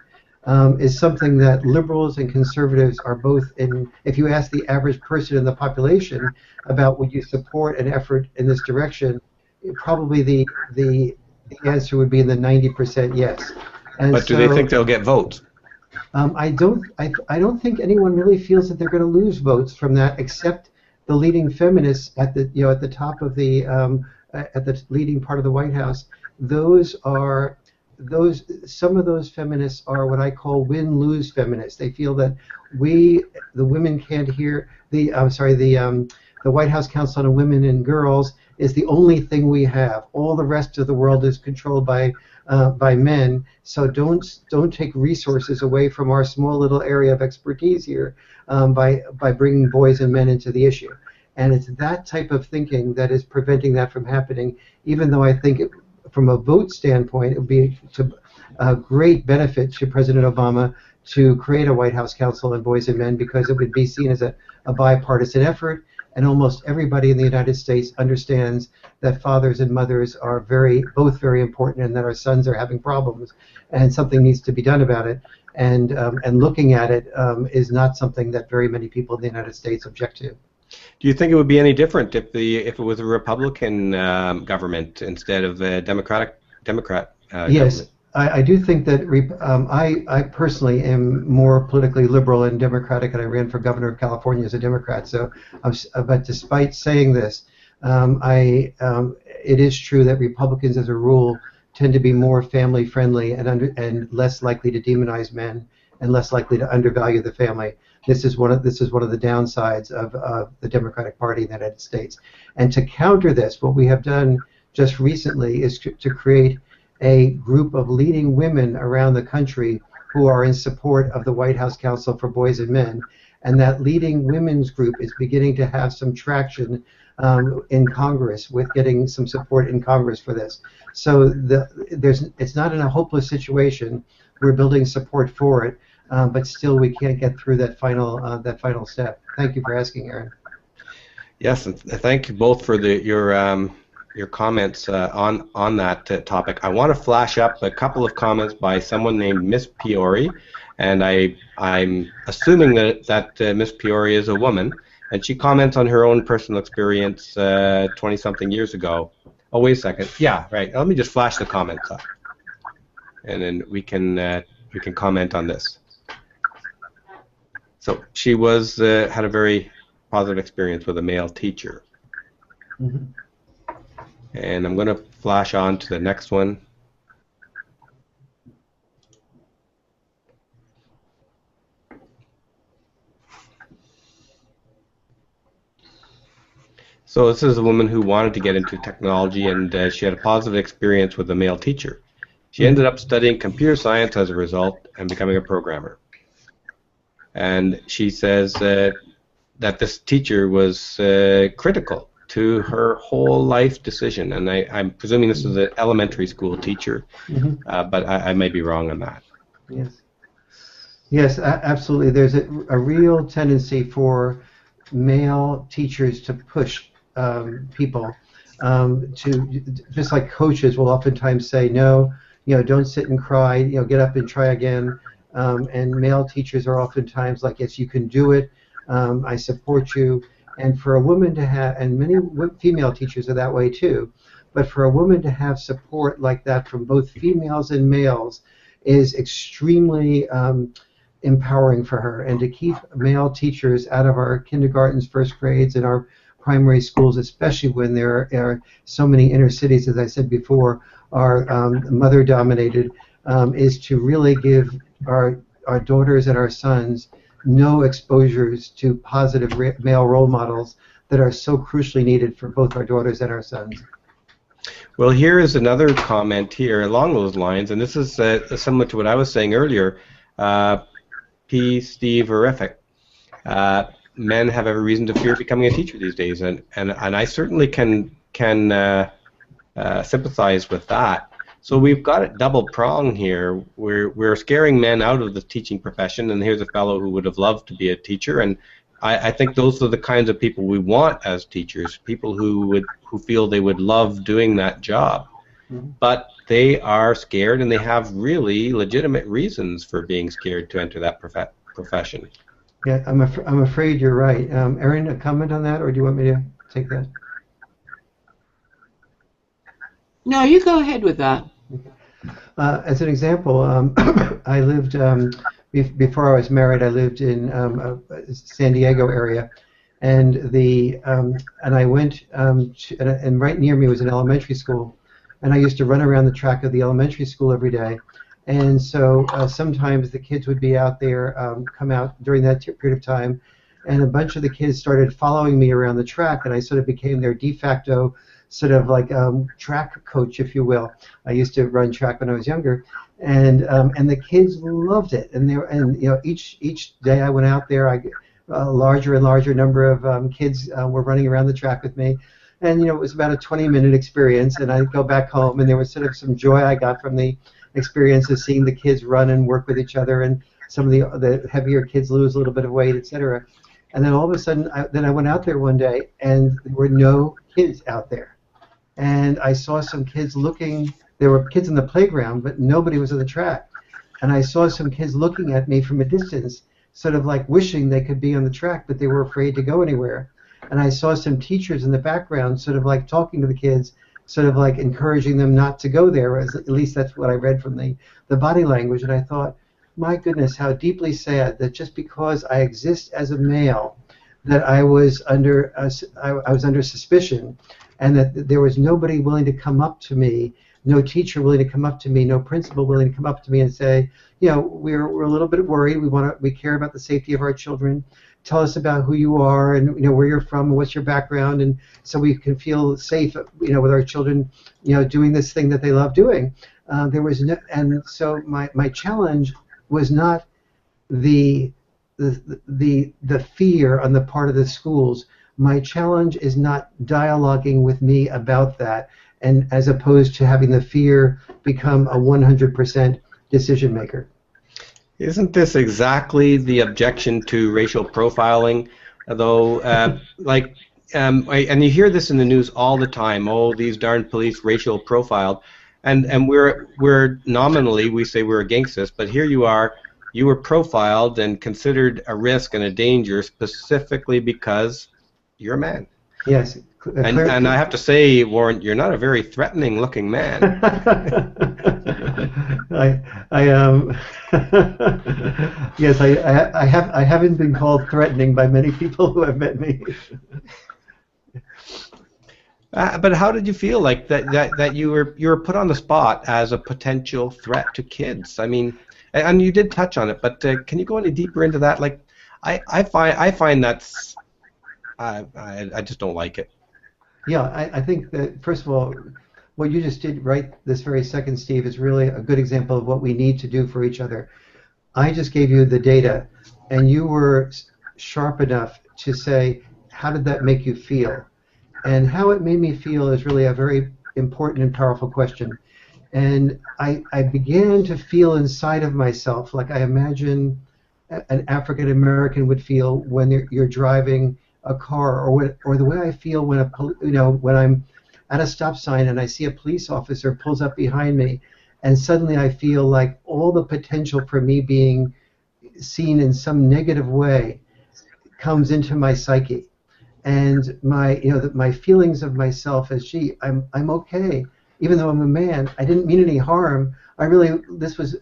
is something that liberals and conservatives are both in. If you ask the average person in the population about would you support an effort in this direction, probably the answer would be in the 90% yes. But do they think they'll get votes? I don't think anyone really feels that they're going to lose votes from that, except the leading feminists at the top of at the leading part of the White House. Some of those feminists are what I call win-lose feminists. They feel that the women can't hear the White House Council on Women and Girls is the only thing we have. All the rest of the world is controlled by men. So don't take resources away from our small little area of expertise here by bringing boys and men into the issue. And it's that type of thinking that is preventing that from happening. Even though I think from a vote standpoint, it would be a great benefit to President Obama to create a White House Council on Boys and Men, because it would be seen as a bipartisan effort. And almost everybody in the United States understands that fathers and mothers are both very important, and that our sons are having problems, and something needs to be done about it. And looking at it is not something that very many people in the United States object to. Do you think it would be any different if it was a Republican government instead of a Democrat Yes. government? I do think that I personally am more politically liberal and democratic, and I ran for governor of California as a Democrat. So, but despite saying this, it is true that Republicans, as a rule, tend to be more family friendly and less likely to demonize men and less likely to undervalue the family. This is one of the downsides of the Democratic Party in the United States. And to counter this, what we have done just recently is to create a group of leading women around the country who are in support of the White House Council for Boys and Men, and that leading women's group is beginning to have some traction in Congress, with getting some support in Congress for this. So it's not in a hopeless situation. We're building support for it, but still we can't get through that final step. Thank you for asking, Erin. Yes, and thank you both for your comments on that topic. I want to flash up a couple of comments by someone named Miss Peori, and I'm assuming that Miss Peori is a woman, and she comments on her own personal experience 20-something years ago. Oh, wait a second. Yeah, right. Let me just flash the comments up, and then we can comment on this. So she had a very positive experience with a male teacher. Mm-hmm. And I'm going to flash on to the next one. So this is a woman who wanted to get into technology, and she had a positive experience with a male teacher. She ended up studying computer science as a result and becoming a programmer. And she says that this teacher was critical to her whole life decision. And I'm presuming this is an elementary school teacher, but I may be wrong on that. Yes. Yes, absolutely. There's a real tendency for male teachers to push people to, just like coaches will oftentimes say, no, don't sit and cry, get up and try again. And male teachers are oftentimes like, yes, you can do it. I support you. And for a woman to have, and many female teachers are that way too, but for a woman to have support like that from both females and males is extremely empowering for her. And to keep male teachers out of our kindergartens, first grades, and our primary schools, especially when there are so many inner cities, as I said before, are mother-dominated, is to really give our daughters and our sons no exposures to positive male role models that are so crucially needed for both our daughters and our sons. Well, here is another comment here along those lines, and this is similar to what I was saying earlier. P. Steve Horrific. Men have every reason to fear becoming a teacher these days, and I certainly can sympathize with that. So we've got it double pronged here. We're scaring men out of the teaching profession, and here's a fellow who would have loved to be a teacher, and I think those are the kinds of people we want as teachers, people who feel they would love doing that job. But they are scared, and they have really legitimate reasons for being scared to enter that profession. Yeah, I'm afraid you're right. Erin, a comment on that, or do you want me to take that? No, you go ahead with that. As an example, I lived before I was married. I lived in San Diego area, and I went and right near me was an elementary school, and I used to run around the track of the elementary school every day. And so sometimes the kids would be out there, come out during that period of time, and a bunch of the kids started following me around the track, and I sort of became their de facto sort of like track coach, if you will. I used to run track when I was younger, and the kids loved it. And each day I went out there, a larger and larger number of kids were running around the track with me. And it was about a 20-minute experience, and I'd go back home, and there was sort of some joy I got from the experience of seeing the kids run and work with each other, and some of the heavier kids lose a little bit of weight, etc. And then all of a sudden, I went out there one day, and there were no kids out there. And I saw some kids looking. There were kids in the playground, but nobody was on the track. And I saw some kids looking at me from a distance, sort of like wishing they could be on the track, but they were afraid to go anywhere. And I saw some teachers in the background sort of like talking to the kids, sort of like encouraging them not to go there, at least that's what I read from the body language. And I thought, my goodness, how deeply sad that just because I exist as a male, that I was under suspicion, and that there was nobody willing to come up to me, no teacher willing to come up to me, no principal willing to come up to me and say, we're a little bit worried. We care about the safety of our children. Tell us about who you are and where you're from and what's your background, and so we can feel safe, with our children, doing this thing that they love doing. There was no, and so my challenge was not the fear on the part of the schools. My challenge is not dialoguing with me about that, and as opposed to having the fear become a 100% decision maker. Isn't this exactly the objection to racial profiling? Though, and you hear this in the news all the time. Oh, these darn police racial profiled, and we're nominally we say we're against this, but here you are. You were profiled and considered a risk and a danger specifically because you're a man. Yes. And I have to say, Warren, you're not a very threatening-looking man. Yes, I haven't been called threatening by many people who have met me. But how did you feel like that you were put on the spot as a potential threat to kids? I mean, and you did touch on it, but can you go any deeper into that? Like, I find that's I just don't like it. Yeah, I think that, first of all, what you just did right this very second, Steve, is really a good example of what we need to do for each other. I just gave you the data, and you were sharp enough to say, how did that make you feel? And how it made me feel is really a very important and powerful question. And I began to feel inside of myself like I imagine an African American would feel when you're driving a car, or the way I feel when when I'm at a stop sign and I see a police officer pulls up behind me, and suddenly I feel like all the potential for me being seen in some negative way comes into my psyche, and my feelings of myself as, gee, I'm okay, even though I'm a man. I didn't mean any harm. I really, this was,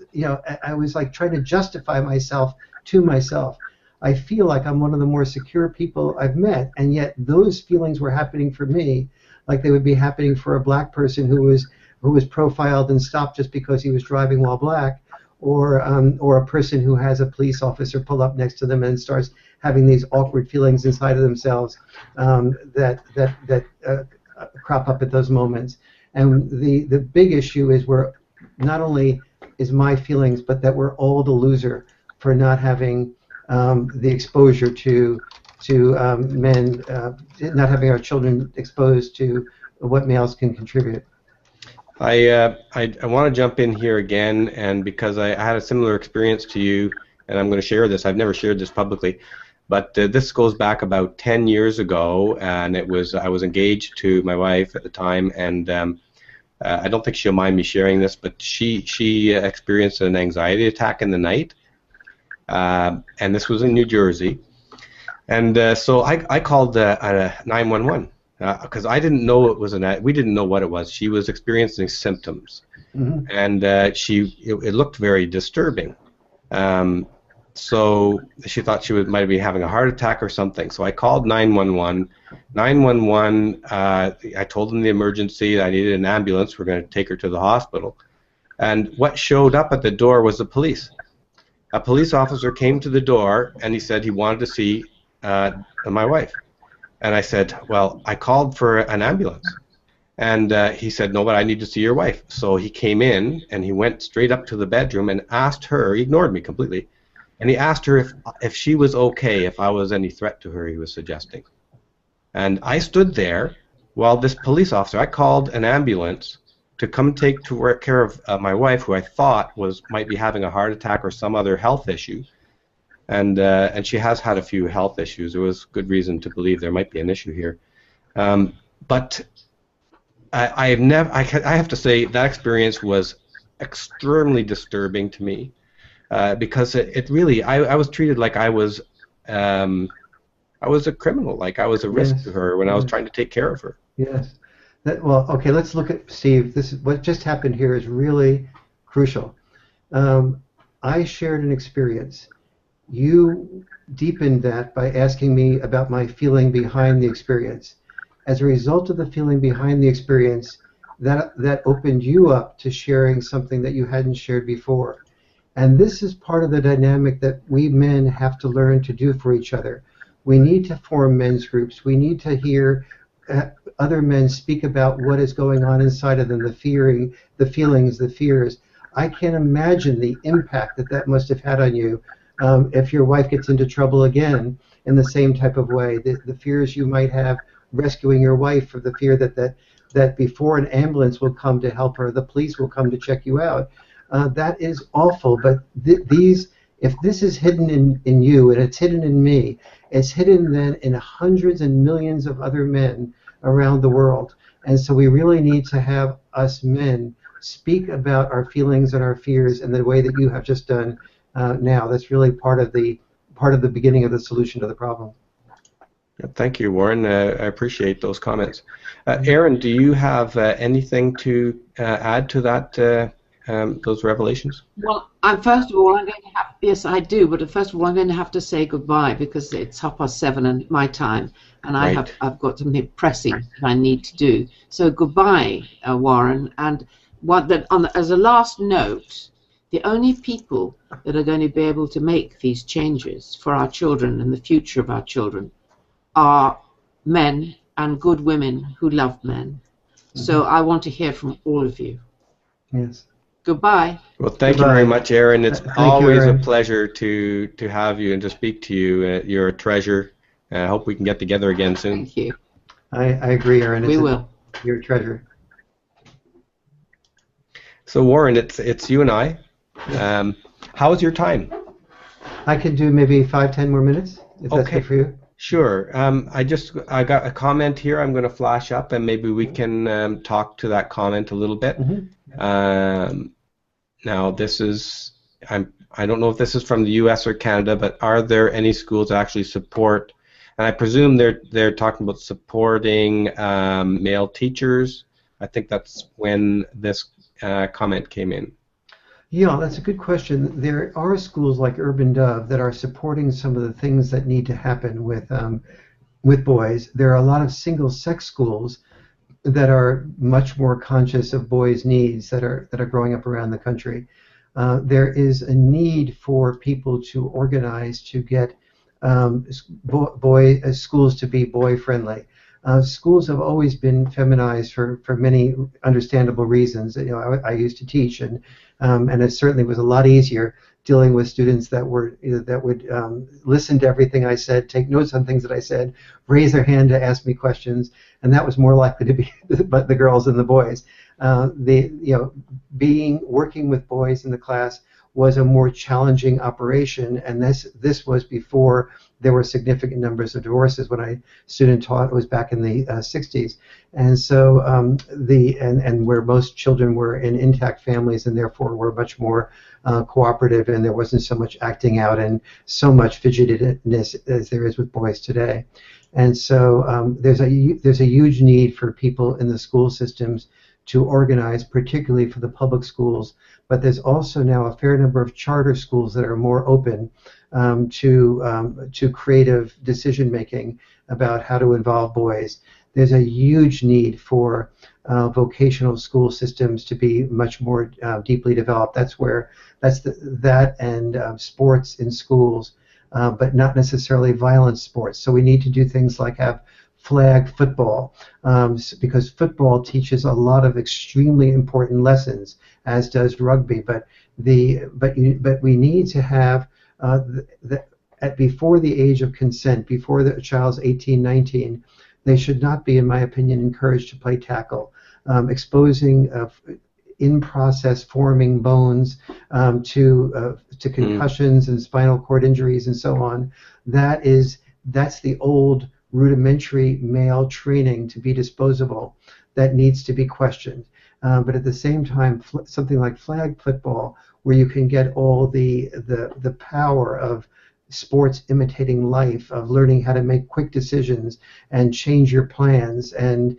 I was like trying to justify myself to myself. I feel like I'm one of the more secure people I've met, and yet those feelings were happening for me, like they would be happening for a black person who was profiled and stopped just because he was driving while black, or a person who has a police officer pull up next to them and starts having these awkward feelings inside of themselves that crop up at those moments. And the big issue is where not only is my feelings, but that we're all the loser for not having the exposure to men, not having our children exposed to what males can contribute. I want to jump in here again, and because I had a similar experience to you, and I'm going to share this. I've never shared this publicly, but this goes back about 10 years ago, and I was engaged to my wife at the time, and I don't think she'll mind me sharing this, but she experienced an anxiety attack in the night, and this was in New Jersey, and so I called 911. Because I didn't know it was we didn't know what it was. She was experiencing symptoms, and it looked very disturbing. So she thought she might be having a heart attack or something. So I called 911. 911. I told them the emergency. I needed an ambulance. We're going to take her to the hospital. And what showed up at the door was the police. A police officer came to the door, and he said he wanted to see my wife. And I said, well, I called for an ambulance. And he said, no, but I need to see your wife. So he came in, and he went straight up to the bedroom and asked her, he ignored me completely, and he asked her if she was okay, if I was any threat to her, he was suggesting. And I stood there while this police officer, I called an ambulance to come take care of my wife, who I thought might be having a heart attack or some other health issue. And she has had a few health issues. There was good reason to believe there might be an issue here. But I have to say that experience was extremely disturbing to me, because it really, I was treated like I was a criminal, like I was a risk to her when I was trying to take care of her. Yes. Well, okay, let's look at, Steve. This is what just happened here is really crucial. I shared an experience. You deepened that by asking me about my feeling behind the experience. As a result of the feeling behind the experience, that opened you up to sharing something that you hadn't shared before. And this is part of the dynamic that we men have to learn to do for each other. We need to form men's groups. We need to hear other men speak about what is going on inside of them, the feelings, the fears. I can't imagine the impact that must have had on you. If your wife gets into trouble again in the same type of way, the fears you might have rescuing your wife, or the fear that before an ambulance will come to help her, the police will come to check you out, that is awful. But if this is hidden in you, and it's hidden in me, it's hidden then in hundreds and millions of other men around the world. And so we really need to have us men speak about our feelings and our fears in the way that you have just done. Now, that's really part of the beginning of the solution to the problem. Thank you, Warren. I appreciate those comments. Erin, do you have anything to add to that those revelations? Well, first of all, I'm going to have, yes, I do, but first of all, I'm going to have to say goodbye because it's 7:30 and my time, and Right. I've got something pressing that I need to do. So goodbye, Warren. And as a last note, the only people that are going to be able to make these changes for our children and the future of our children are men and good women who love men. So I want to hear from all of you. Yes. Goodbye. Well, thank Goodbye. you very much, Erin. It's Thank you, always Erin. a pleasure to have you and to speak to you. You're a treasure. I hope we can get together again soon. Thank you. I agree, Erin. We will. You're a treasure. So Warren, it's you and I. How's your time? I could do maybe 5-10 more minutes, if that's Okay. good for you. Sure. I got a comment here. I'm going to flash up, and maybe we can talk to that comment a little bit. Now, this is I don't know if this is from the U.S. or Canada, but are there any schools that actually support? And I presume they're talking about supporting male teachers. I think that's when this comment came in. Yeah, that's a good question. There are schools like Urban Dove that are supporting some of the things that need to happen with boys. There are a lot of single-sex schools that are much more conscious of boys' needs that are growing up around the country. There is a need for people to organize to get schools to be boy-friendly. Schools have always been feminized for many understandable reasons. You know, I used to teach, and it certainly was a lot easier dealing with students that would listen to everything I said, take notes on things that I said, raise their hand to ask me questions, and that was more likely to be the girls than the boys. Working with boys in the class was a more challenging operation, and this was before there were significant numbers of divorces. When I student taught, it was back in the 60s, and so and where most children were in intact families and therefore were much more cooperative, and there wasn't so much acting out and so much fidgetedness as there is with boys today. And so there's a huge need for people in the school systems to organize, particularly for the public schools. But there's also now a fair number of charter schools that are more open to creative decision making about how to involve boys. There's a huge need for vocational school systems to be much more deeply developed. That and sports in schools, but not necessarily violent sports. So we need to do things like have flag football, because football teaches a lot of extremely important lessons, as does rugby. But we need to have before the age of consent, before the child's 18, 19, they should not be, in my opinion, encouraged to play tackle, exposing in-process forming bones to concussions and spinal cord injuries and so on. That's the old rudimentary male training to be disposable that needs to be questioned. But at the same time, something like flag football, where you can get all the power of sports imitating life, of learning how to make quick decisions and change your plans and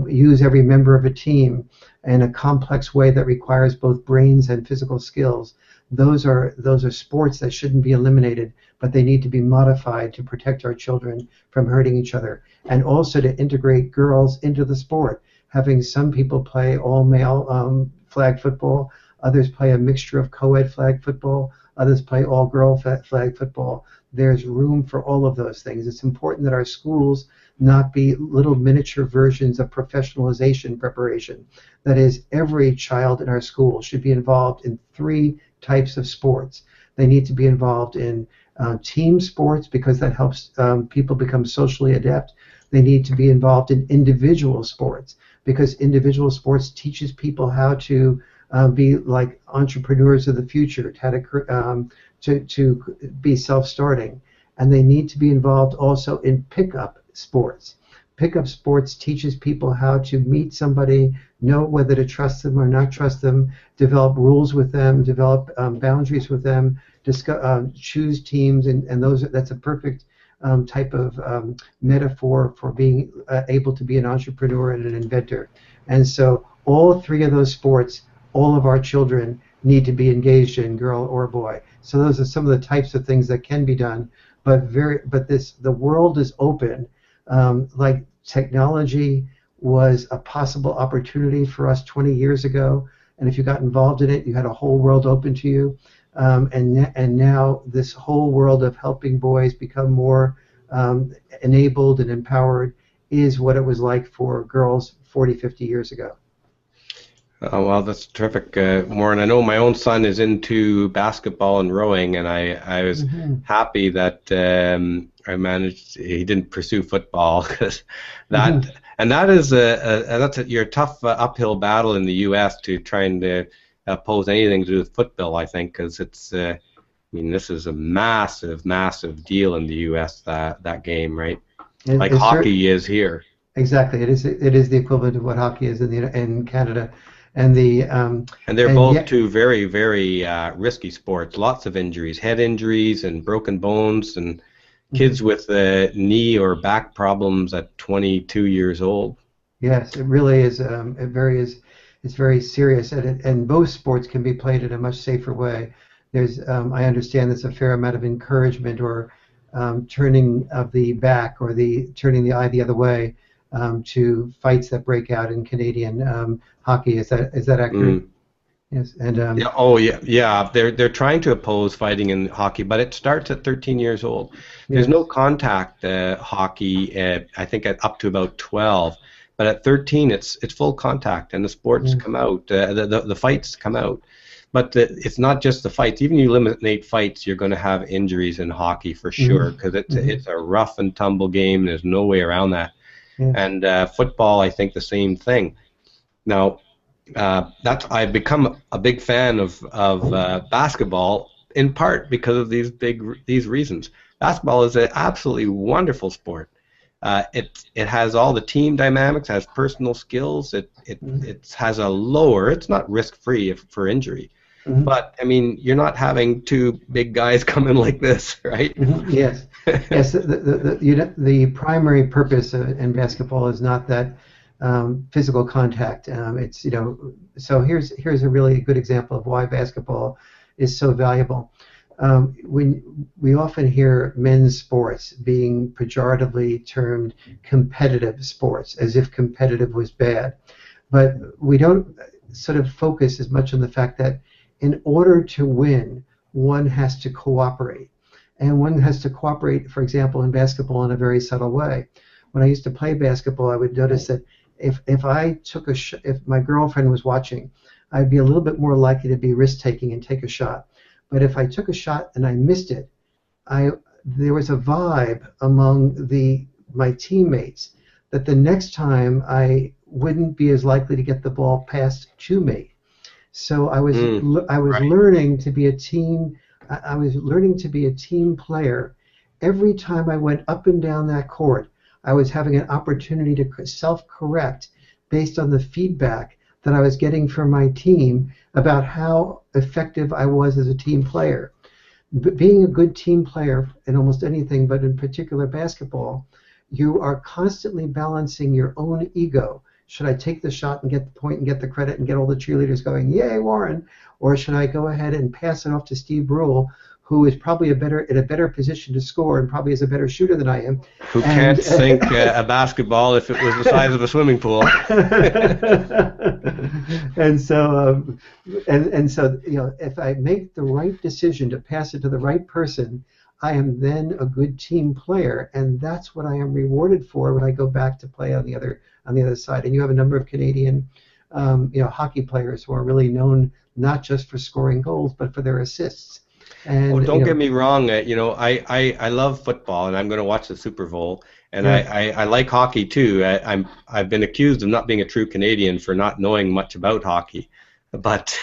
use every member of a team in a complex way that requires both brains and physical skills. Those are sports that shouldn't be eliminated, but they need to be modified to protect our children from hurting each other, and also to integrate girls into the sport, having some people play all-male flag football, others play a mixture of co-ed flag football, others play all-girl flag football. There's room for all of those things. It's important that our schools not be little miniature versions of professionalization preparation. That is, every child in our school should be involved in 3 types of sports. They need to be involved in team sports, because that helps people become socially adept. They need to be involved in individual sports, because individual sports teaches people how to be like entrepreneurs of the future, how to be self-starting. And they need to be involved also in pickup sports. Pickup sports teaches people how to meet somebody, know whether to trust them or not trust them, develop rules with them, develop boundaries with them, choose teams, and that's a perfect type of metaphor for being able to be an entrepreneur and an inventor. And so all 3 of those sports all of our children need to be engaged in, girl or boy. So those are some of the types of things that can be done. But the world is open. Like technology was a possible opportunity for us 20 years ago, and if you got involved in it, you had a whole world open to you. And now this whole world of helping boys become more enabled and empowered is what it was like for girls 40, 50 years ago. Oh, well, that's terrific, Warren. I know my own son is into basketball and rowing, and I was happy that he didn't pursue football, because that is your tough uphill battle in the U.S. to trying to oppose anything to do with football, I think, because it's this is a massive, massive deal in the U.S. that game, right? Like hockey is here. Exactly, it is the equivalent of what hockey is in Canada. And they're both two very, very risky sports. Lots of injuries, head injuries and broken bones, and kids with knee or back problems at 22 years old. Yes, it really is. It's very serious, and both sports can be played in a much safer way. I understand there's a fair amount of encouragement or turning of the back or turning the eye the other way to fights that break out in Canadian hockey. Is that accurate? Yes. And yeah. They're trying to oppose fighting in hockey, but it starts at 13 years old. There's no contact hockey. I think up to about 12, but at 13 it's full contact, and the sports come out. The fights come out. But it's not just the fights. Even if you eliminate fights, you're going to have injuries in hockey for sure, because it's a rough and tumble game. There's no way around that. And football, I think the same thing. Now, I've become a big fan of basketball, in part because of these reasons. Basketball is an absolutely wonderful sport. It has all the team dynamics, has personal skills. It has a lower. It's not risk-free for injury. But I mean, you're not having two big guys come in like this, right? Yes, yes. The primary purpose in basketball is not that physical contact. It's So here's a really good example of why basketball is so valuable. When we often hear men's sports being pejoratively termed competitive sports, as if competitive was bad, but we don't sort of focus as much on the fact that in order to win, one has to cooperate. And one has to cooperate, for example, in basketball in a very subtle way. When I used to play basketball, I would notice that if I took if my girlfriend was watching, I'd be a little bit more likely to be risk-taking and take a shot. But if I took a shot and I missed it, there was a vibe among my teammates that the next time I wouldn't be as likely to get the ball passed to me. So I was learning to be a team. I was learning to be a team player. Every time I went up and down that court, I was having an opportunity to self-correct based on the feedback that I was getting from my team about how effective I was as a team player. Being a good team player in almost anything, but in particular basketball, you are constantly balancing your own ego. Should I take the shot and get the point and get the credit and get all the cheerleaders going, yay, Warren? Or should I go ahead and pass it off to Steve Brule, who is probably in a better position to score and probably is a better shooter than I am? Who can't sink a basketball if it was the size of a swimming pool. And so, if I make the right decision to pass it to the right person, I am then a good team player, and that's what I am rewarded for when I go back to play on the other side. And you have a number of Canadian, hockey players who are really known not just for scoring goals, but for their assists. And don't get me wrong. I love football, and I'm going to watch the Super Bowl, and I like hockey too. I've been accused of not being a true Canadian for not knowing much about hockey, but.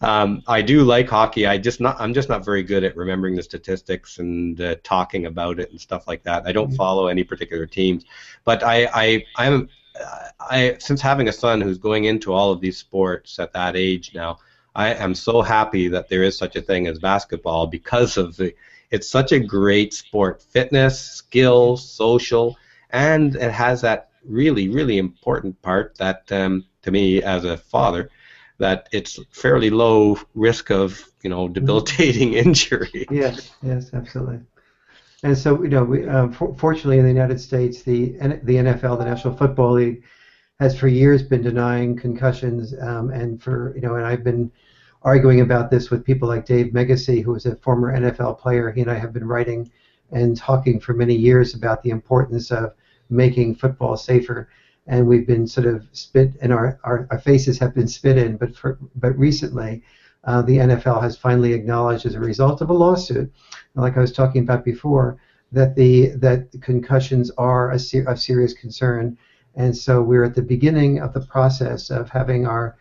I do like hockey. I'm just not very good at remembering the statistics and talking about it and stuff like that. I don't follow any particular teams, but I'm since having a son who's going into all of these sports at that age now, I am so happy that there is such a thing as basketball because of it's such a great sport. Fitness, skill, social, and it has that really, really important part that to me as a father. that it's fairly low risk of, debilitating injury. Yes, yes, absolutely. And so, fortunately in the United States, the NFL, the National Football League, has for years been denying concussions, and I've been arguing about this with people like Dave Megacy, who is a former NFL player. He and I have been writing and talking for many years about the importance of making football safer, and we've been sort of spit in our faces have been spit in, but recently the NFL has finally acknowledged, as a result of a lawsuit, like I was talking about before, that the concussions are of serious concern. And so we're at the beginning of the process of having our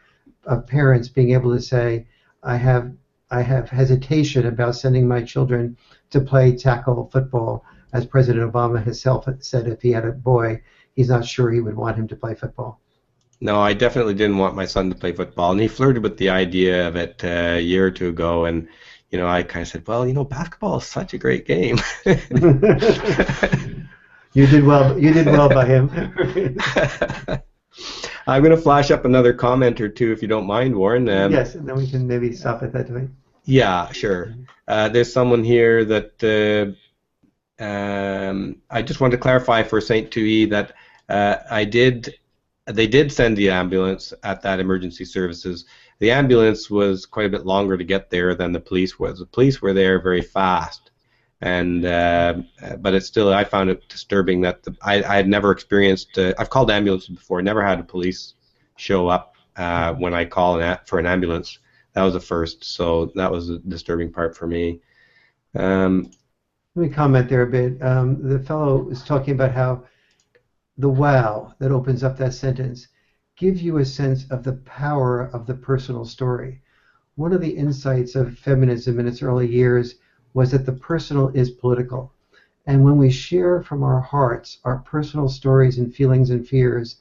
parents being able to say, I have hesitation about sending my children to play tackle football, as President Obama himself said if he had a boy, he's not sure he would want him to play football. No, I definitely didn't want my son to play football, and he flirted with the idea of it a year or two ago, and I kind of said, well, basketball is such a great game. You did well. You did well by him. I'm going to flash up another comment or two, if you don't mind, Warren. Yes, and then we can maybe stop at that point. Yeah, sure. There's someone here that I just want to clarify for St. 2E that they did send the ambulance at that emergency services. The ambulance was quite a bit longer to get there than the police was. The police were there very fast, and but it's still, I found it disturbing that I had never experienced. I've called ambulances before, never had a police show up when I call for an ambulance. That was the first, so that was a disturbing part for me. Let me comment there a bit. The fellow was talking about how the wow that opens up that sentence gives you a sense of the power of the personal story. One of the insights of feminism in its early years was that the personal is political. And when we share from our hearts our personal stories and feelings and fears,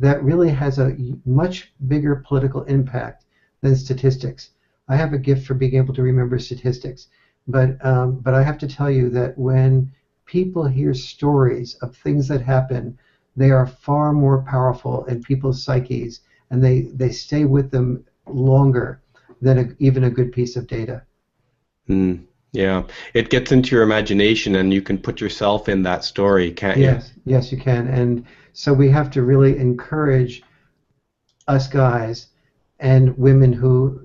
that really has a much bigger political impact than statistics. I have a gift for being able to remember statistics, but I have to tell you that when people hear stories of things that happen, they are far more powerful in people's psyches, and they stay with them longer than even a good piece of data. Yeah, it gets into your imagination, and you can put yourself in that story, can't you? Yes, you can. And so we have to really encourage us guys and women who,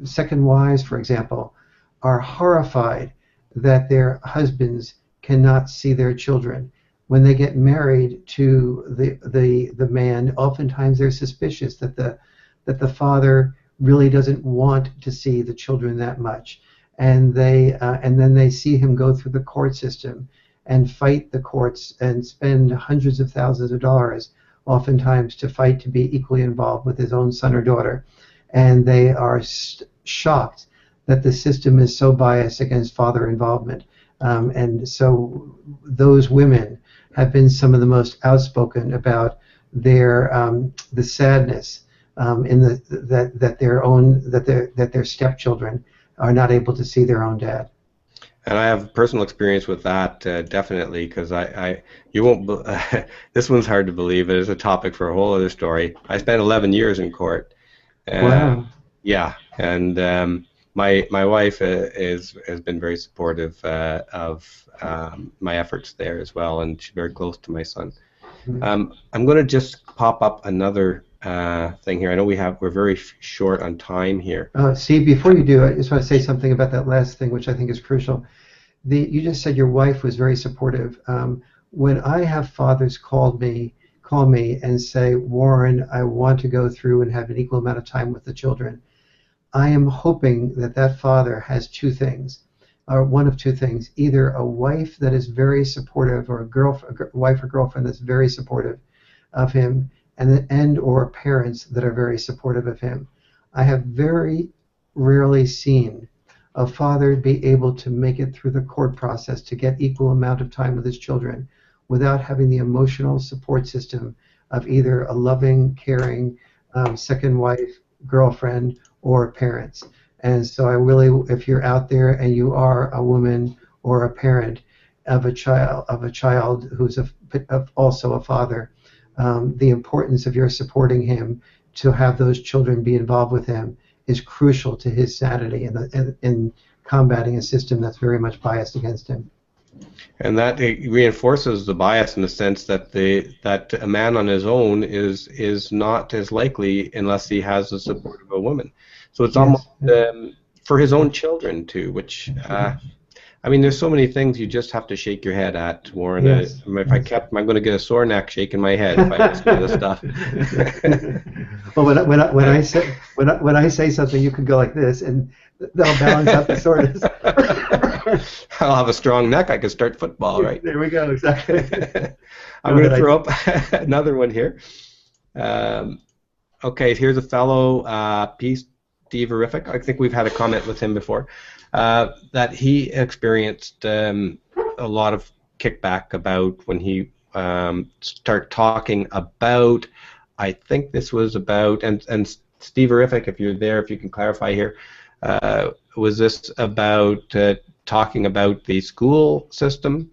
second wives, for example, are horrified that their husbands cannot see their children. When they get married to the man, oftentimes they're suspicious that the father really doesn't want to see the children that much, and then they see him go through the court system and fight the courts and spend hundreds of thousands of dollars, oftentimes, to fight to be equally involved with his own son or daughter, and they are shocked that the system is so biased against father involvement, and so those women have been some of the most outspoken about their the sadness in that their stepchildren are not able to see their own dad. And I have personal experience with that, definitely, because you won't. This one's hard to believe. It is a topic for a whole other story. I spent 11 years in court. Wow. Yeah, and my wife has been very supportive of my efforts there as well, and she's very close to my son. I'm going to just pop up another thing here. I know we're very short on time here. Steve, before you do, I just want to say something about that last thing, which I think is crucial. You just said your wife was very supportive. When I have fathers call me and say, Warren, I want to go through and have an equal amount of time with the children, I am hoping that father has two things, or one of two things: either a wife that is very supportive, or a wife or girlfriend that's very supportive of him, or parents that are very supportive of him. I have very rarely seen a father be able to make it through the court process to get equal amount of time with his children without having the emotional support system of either a loving, caring second wife, girlfriend, or parents. And so I really, if you're out there and you are a woman or a parent of a child who's also a father, the importance of your supporting him to have those children be involved with him is crucial to his sanity in combating a system that's very much biased against him. And that it reinforces the bias in the sense that that a man on his own is not as likely unless he has the support of a woman. So it's almost for his own children too, which I mean, there's so many things you just have to shake your head at, Warren. Yes. I'm going to get a sore neck shaking my head if I listen to this stuff. Well, when I say something, you can go like this, and that'll balance out the soreness. I'll have a strong neck. I can start football, right? There we go. Exactly. I'm going to throw up another one here. Okay, here's a fellow, P. Steve-erific. I think we've had a comment with him before. That he experienced a lot of kickback about when he started talking about, I think this was about, and Steve-erific, if you're there, if you can clarify here, was this about talking about the school system,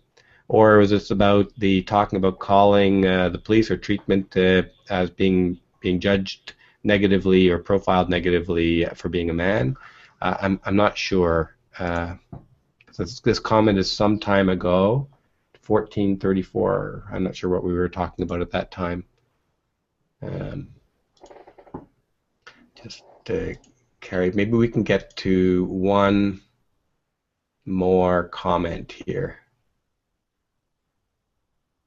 or was this about talking about calling the police or treatment as being judged negatively or profiled negatively for being a man? I'm not sure. So this comment is some time ago, 1434. I'm not sure what we were talking about at that time. Just carry. Maybe we can get to one more comment here.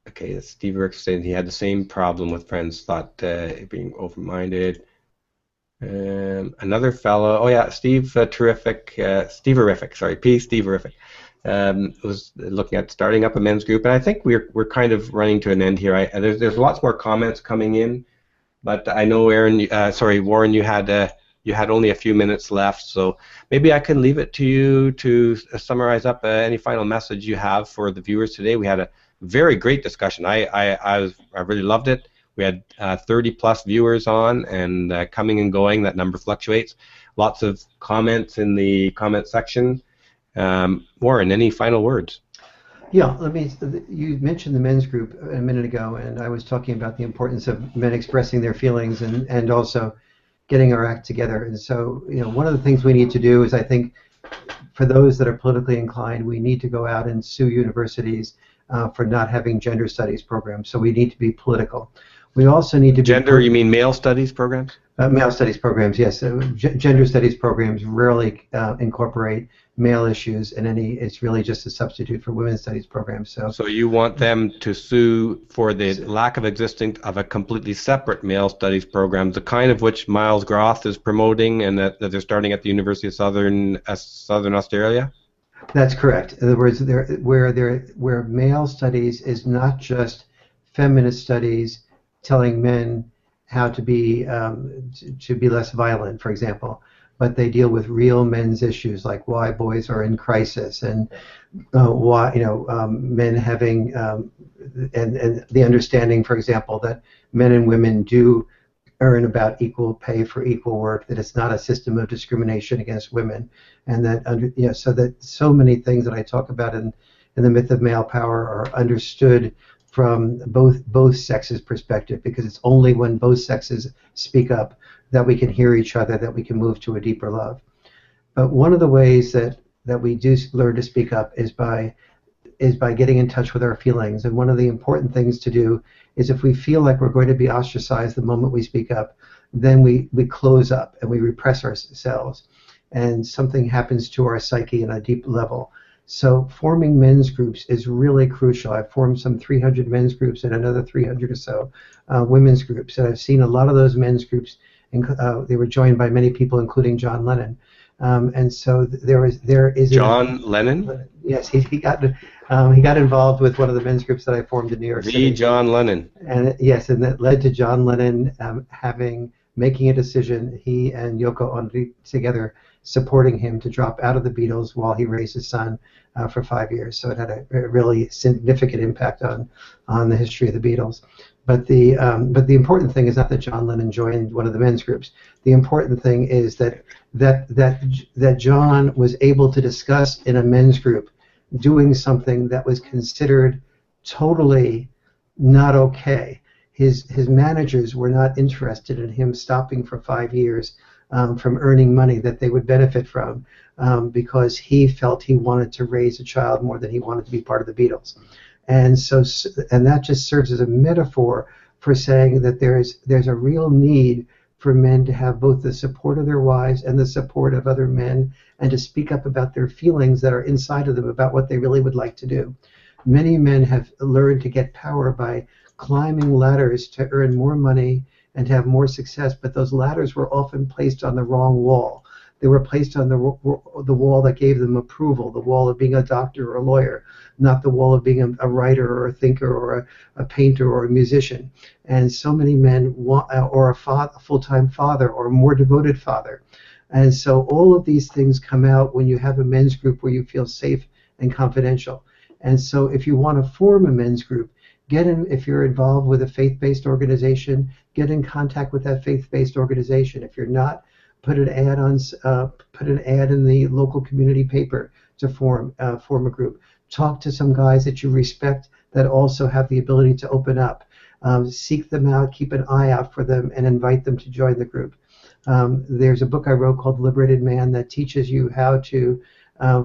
Okay, Steve Rick saying he had the same problem with friends, thought being open-minded. Another fellow, oh yeah, Steve-erific, sorry, P. Steve-erific, was looking at starting up a men's group, and I think we're kind of running to an end here. There's lots more comments coming in, but I know Warren, you had only a few minutes left, so maybe I can leave it to you to summarize up any final message you have for the viewers today. We had a very great discussion. I really loved it. We had 30 plus viewers on, and coming and going, that number fluctuates. Lots of comments in the comment section. Warren, any final words? Yeah, you mentioned the men's group a minute ago, and I was talking about the importance of men expressing their feelings and also getting our act together. And so, one of the things we need to do is, I think, for those that are politically inclined, we need to go out and sue universities for not having gender studies programs. So we need to be political. We also need to gender. You mean male studies programs? Male studies programs, yes. Gender studies programs rarely incorporate male issues in any. It's really just a substitute for women's studies programs. So you want them to sue for the lack of existence of a completely separate male studies program, the kind of which Miles Groth is promoting, and that they're starting at the University of Southern Australia. That's correct. In other words, where male studies is not just feminist studies telling men how to be less violent, for example, but they deal with real men's issues like why boys are in crisis and why men having and the understanding, for example, that men and women do earn about equal pay for equal work, that it's not a system of discrimination against women, and that so that so many things that I talk about in the myth of male power are understood from both sexes' perspective, because it's only when both sexes speak up that we can hear each other, that we can move to a deeper love. But one of the ways that we do learn to speak up is by getting in touch with our feelings. And one of the important things to do is, if we feel like we're going to be ostracized the moment we speak up, then we close up and we repress ourselves, and something happens to our psyche on a deep level. So forming men's groups is really crucial. I've formed some 300 men's groups and another 300 or so women's groups. And I've seen a lot of those men's groups, they were joined by many people, including John Lennon. And so there is John Lennon? Yes, he got involved with one of the men's groups that I formed in New York City. John Lennon. And yes, and that led to John Lennon making a decision, he and Yoko Ono together, supporting him to drop out of the Beatles while he raised his son for 5 years. So it had a really significant impact on the history of the Beatles. But the important thing is not that John Lennon joined one of the men's groups. The important thing is that John was able to discuss in a men's group doing something that was considered totally not okay. his managers were not interested in him stopping for 5 years from earning money that they would benefit from, because he felt he wanted to raise a child more than he wanted to be part of the Beatles. And that just serves as a metaphor for saying that there's a real need for men to have both the support of their wives and the support of other men, and to speak up about their feelings that are inside of them about what they really would like to do. Many men have learned to get power by climbing ladders to earn more money and to have more success, but those ladders were often placed on the wrong wall. They were placed on the wall that gave them approval, the wall of being a doctor or a lawyer, not the wall of being a writer or a thinker or a painter or a musician. And so many men want, or a full-time father or a more devoted father. And so all of these things come out when you have a men's group where you feel safe and confidential. And so if you want to form a men's group, get in. If you're involved with a faith-based organization, get in contact with that faith-based organization. If you're not, put an ad in the local community paper to form a group. Talk to some guys that you respect that also have the ability to open up. Seek them out, keep an eye out for them, and invite them to join the group. There's a book I wrote called Liberated Man that teaches you how to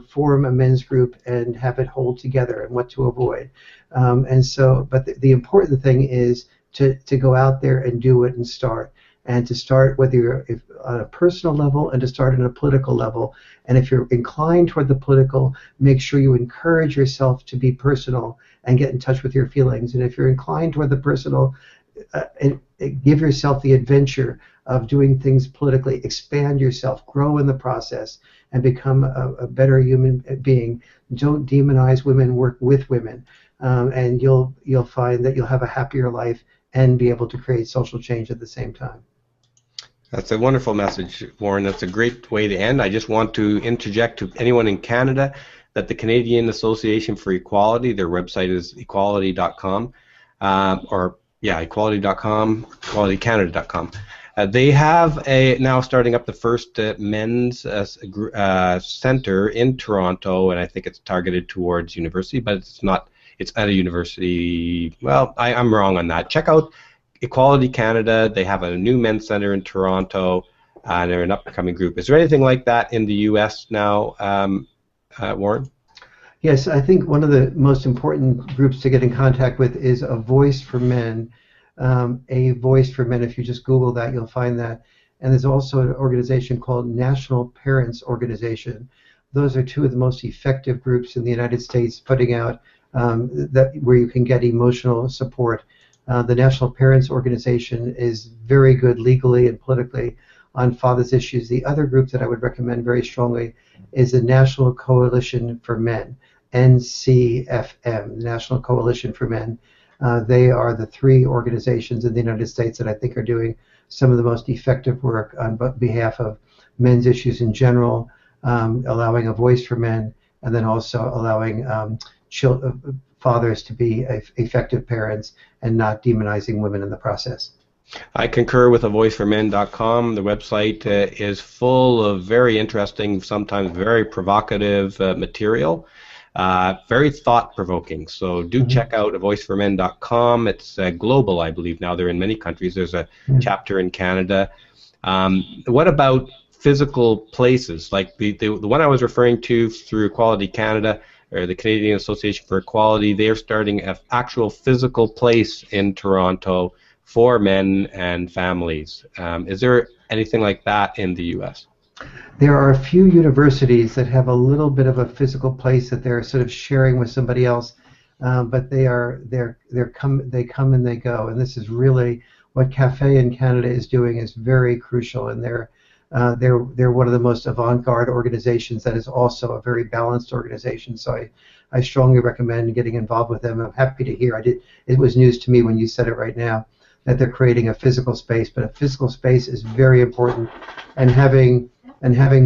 form a men's group and have it hold together and what to avoid. But the important thing is to go out there and do it and start. And to start whether you're on a personal level and to start on a political level. And if you're inclined toward the political, make sure you encourage yourself to be personal and get in touch with your feelings. And if you're inclined toward the personal, give yourself the adventure of doing things politically, expand yourself, grow in the process, and become a better human being. Don't demonize women, work with women, and you'll find that you'll have a happier life and be able to create social change at the same time. That's a wonderful message, Warren. That's a great way to end. I just want to interject to anyone in Canada that the Canadian Association for Equality, their website is equality.com, equality.com, equalitycanada.com. They have now starting up the first men's center in Toronto, and I think it's targeted towards university, but it's not. It's at a university. Well, I'm wrong on that. Check out Equality Canada. They have a new men's center in Toronto, and they're an upcoming group. Is there anything like that in the U.S. now, Warren? Yes, I think one of the most important groups to get in contact with is A Voice for Men. A Voice for Men. If you just Google that, you'll find that. And there's also an organization called National Parents Organization. Those are two of the most effective groups in the United States putting out where you can get emotional support. The National Parents Organization is very good legally and politically on fathers' issues. The other group that I would recommend very strongly is the National Coalition for Men, NCFM, National Coalition for Men. They are the three organizations in the United States that I think are doing some of the most effective work on behalf of men's issues in general, allowing a voice for men, and then also allowing fathers to be effective parents and not demonizing women in the process. I concur with avoiceformen.com. The website is full of very interesting, sometimes very provocative material, very thought-provoking. So do check out avoiceformen.com. It's global, I believe, now. They're in many countries. There's a chapter in Canada. What about physical places? Like the one I was referring to through Equality Canada, or the Canadian Association for Equality, they're starting an actual physical place in Toronto for men and families. Is there anything like that in the U.S.? There are a few universities that have a little bit of a physical place that they're sort of sharing with somebody else, but they come and they go. And this is really what Cafe in Canada is doing is very crucial, and they're one of the most avant-garde organizations that is also a very balanced organization. So I strongly recommend getting involved with them. I'm happy to hear. It was news to me when you said it right now that they're creating a physical space, but a physical space is very important, and having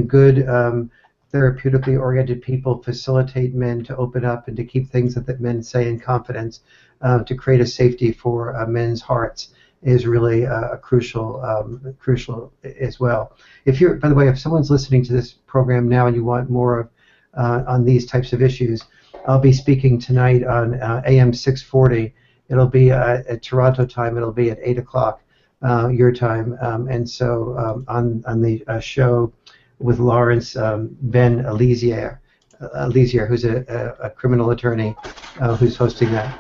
good therapeutically oriented people facilitate men to open up and to keep things that men say in confidence, to create a safety for men's hearts is really crucial as well. By the way, if someone's listening to this program now and you want more on these types of issues, I'll be speaking tonight on AM 640 It'll be at Toronto time. It'll be at 8 o'clock your time. And so on the show with Lawrence Ben Elysier, who's a criminal attorney who's hosting that.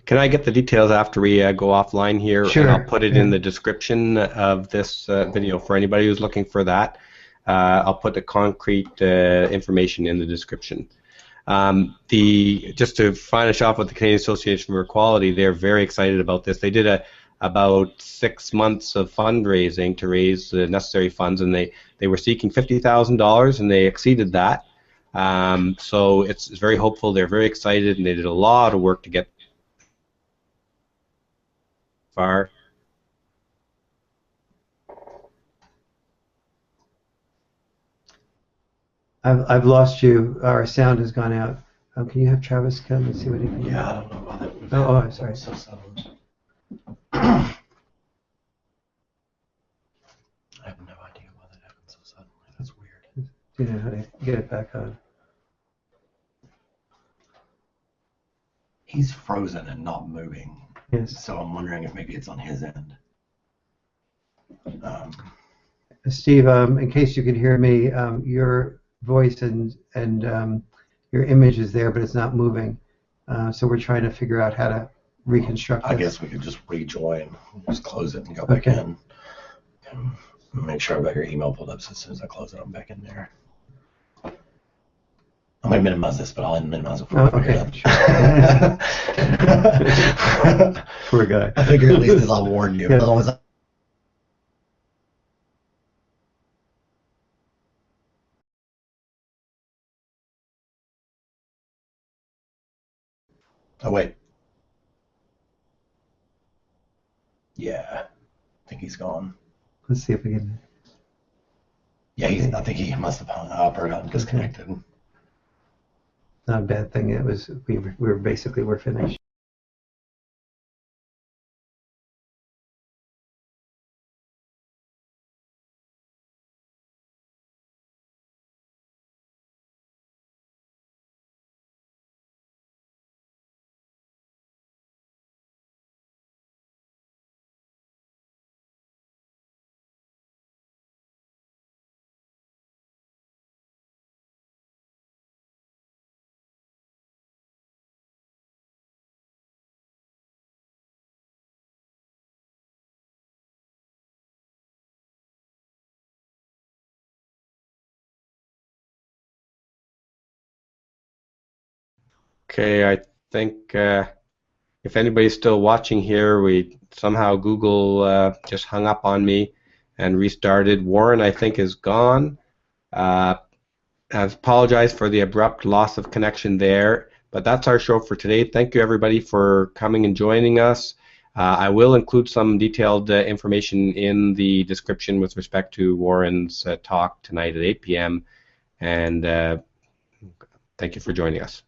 Can I get the details after we go offline here? Sure. And I'll put it in the description of this video for anybody who's looking for that. I'll put the concrete information in the description. Just to finish off with the Canadian Association for Equality, they're very excited about this. They did about 6 months of fundraising to raise the necessary funds, and they were seeking $50,000, and they exceeded that. So it's very hopeful. They're very excited, and they did a lot of work to get far. I've lost you. Our sound has gone out. Can you have Travis come and see what he can do? Yeah, I don't know about that. Oh, sorry. So sudden. I have no idea why that happened so suddenly. That's weird. Do you know how to get it back on? He's frozen and not moving. Yes. So I'm wondering if maybe it's on his end. Steve, in case you can hear me, your voice and your image is there, but it's not moving. So we're trying to figure out how to reconstruct I this. guess we could just rejoin, just close it and go back in. And make sure I've got your email pulled up, so as soon as I close it, I'm back in there. I'm going to minimize this, but I'll minimize it before I figure it out. Poor guy. I figure at least as I'll warn you. Yeah. Otherwise, oh, wait. Yeah. I think he's gone. Let's see if we can. Yeah, I think he must have hung up or gotten disconnected. Not a bad thing. It was we're finished. Okay, I think if anybody's still watching here, somehow Google just hung up on me and restarted. Warren, I think, is gone. I apologize for the abrupt loss of connection there, but that's our show for today. Thank you, everybody, for coming and joining us. I will include some detailed information in the description with respect to Warren's talk tonight at 8 p.m. And thank you for joining us.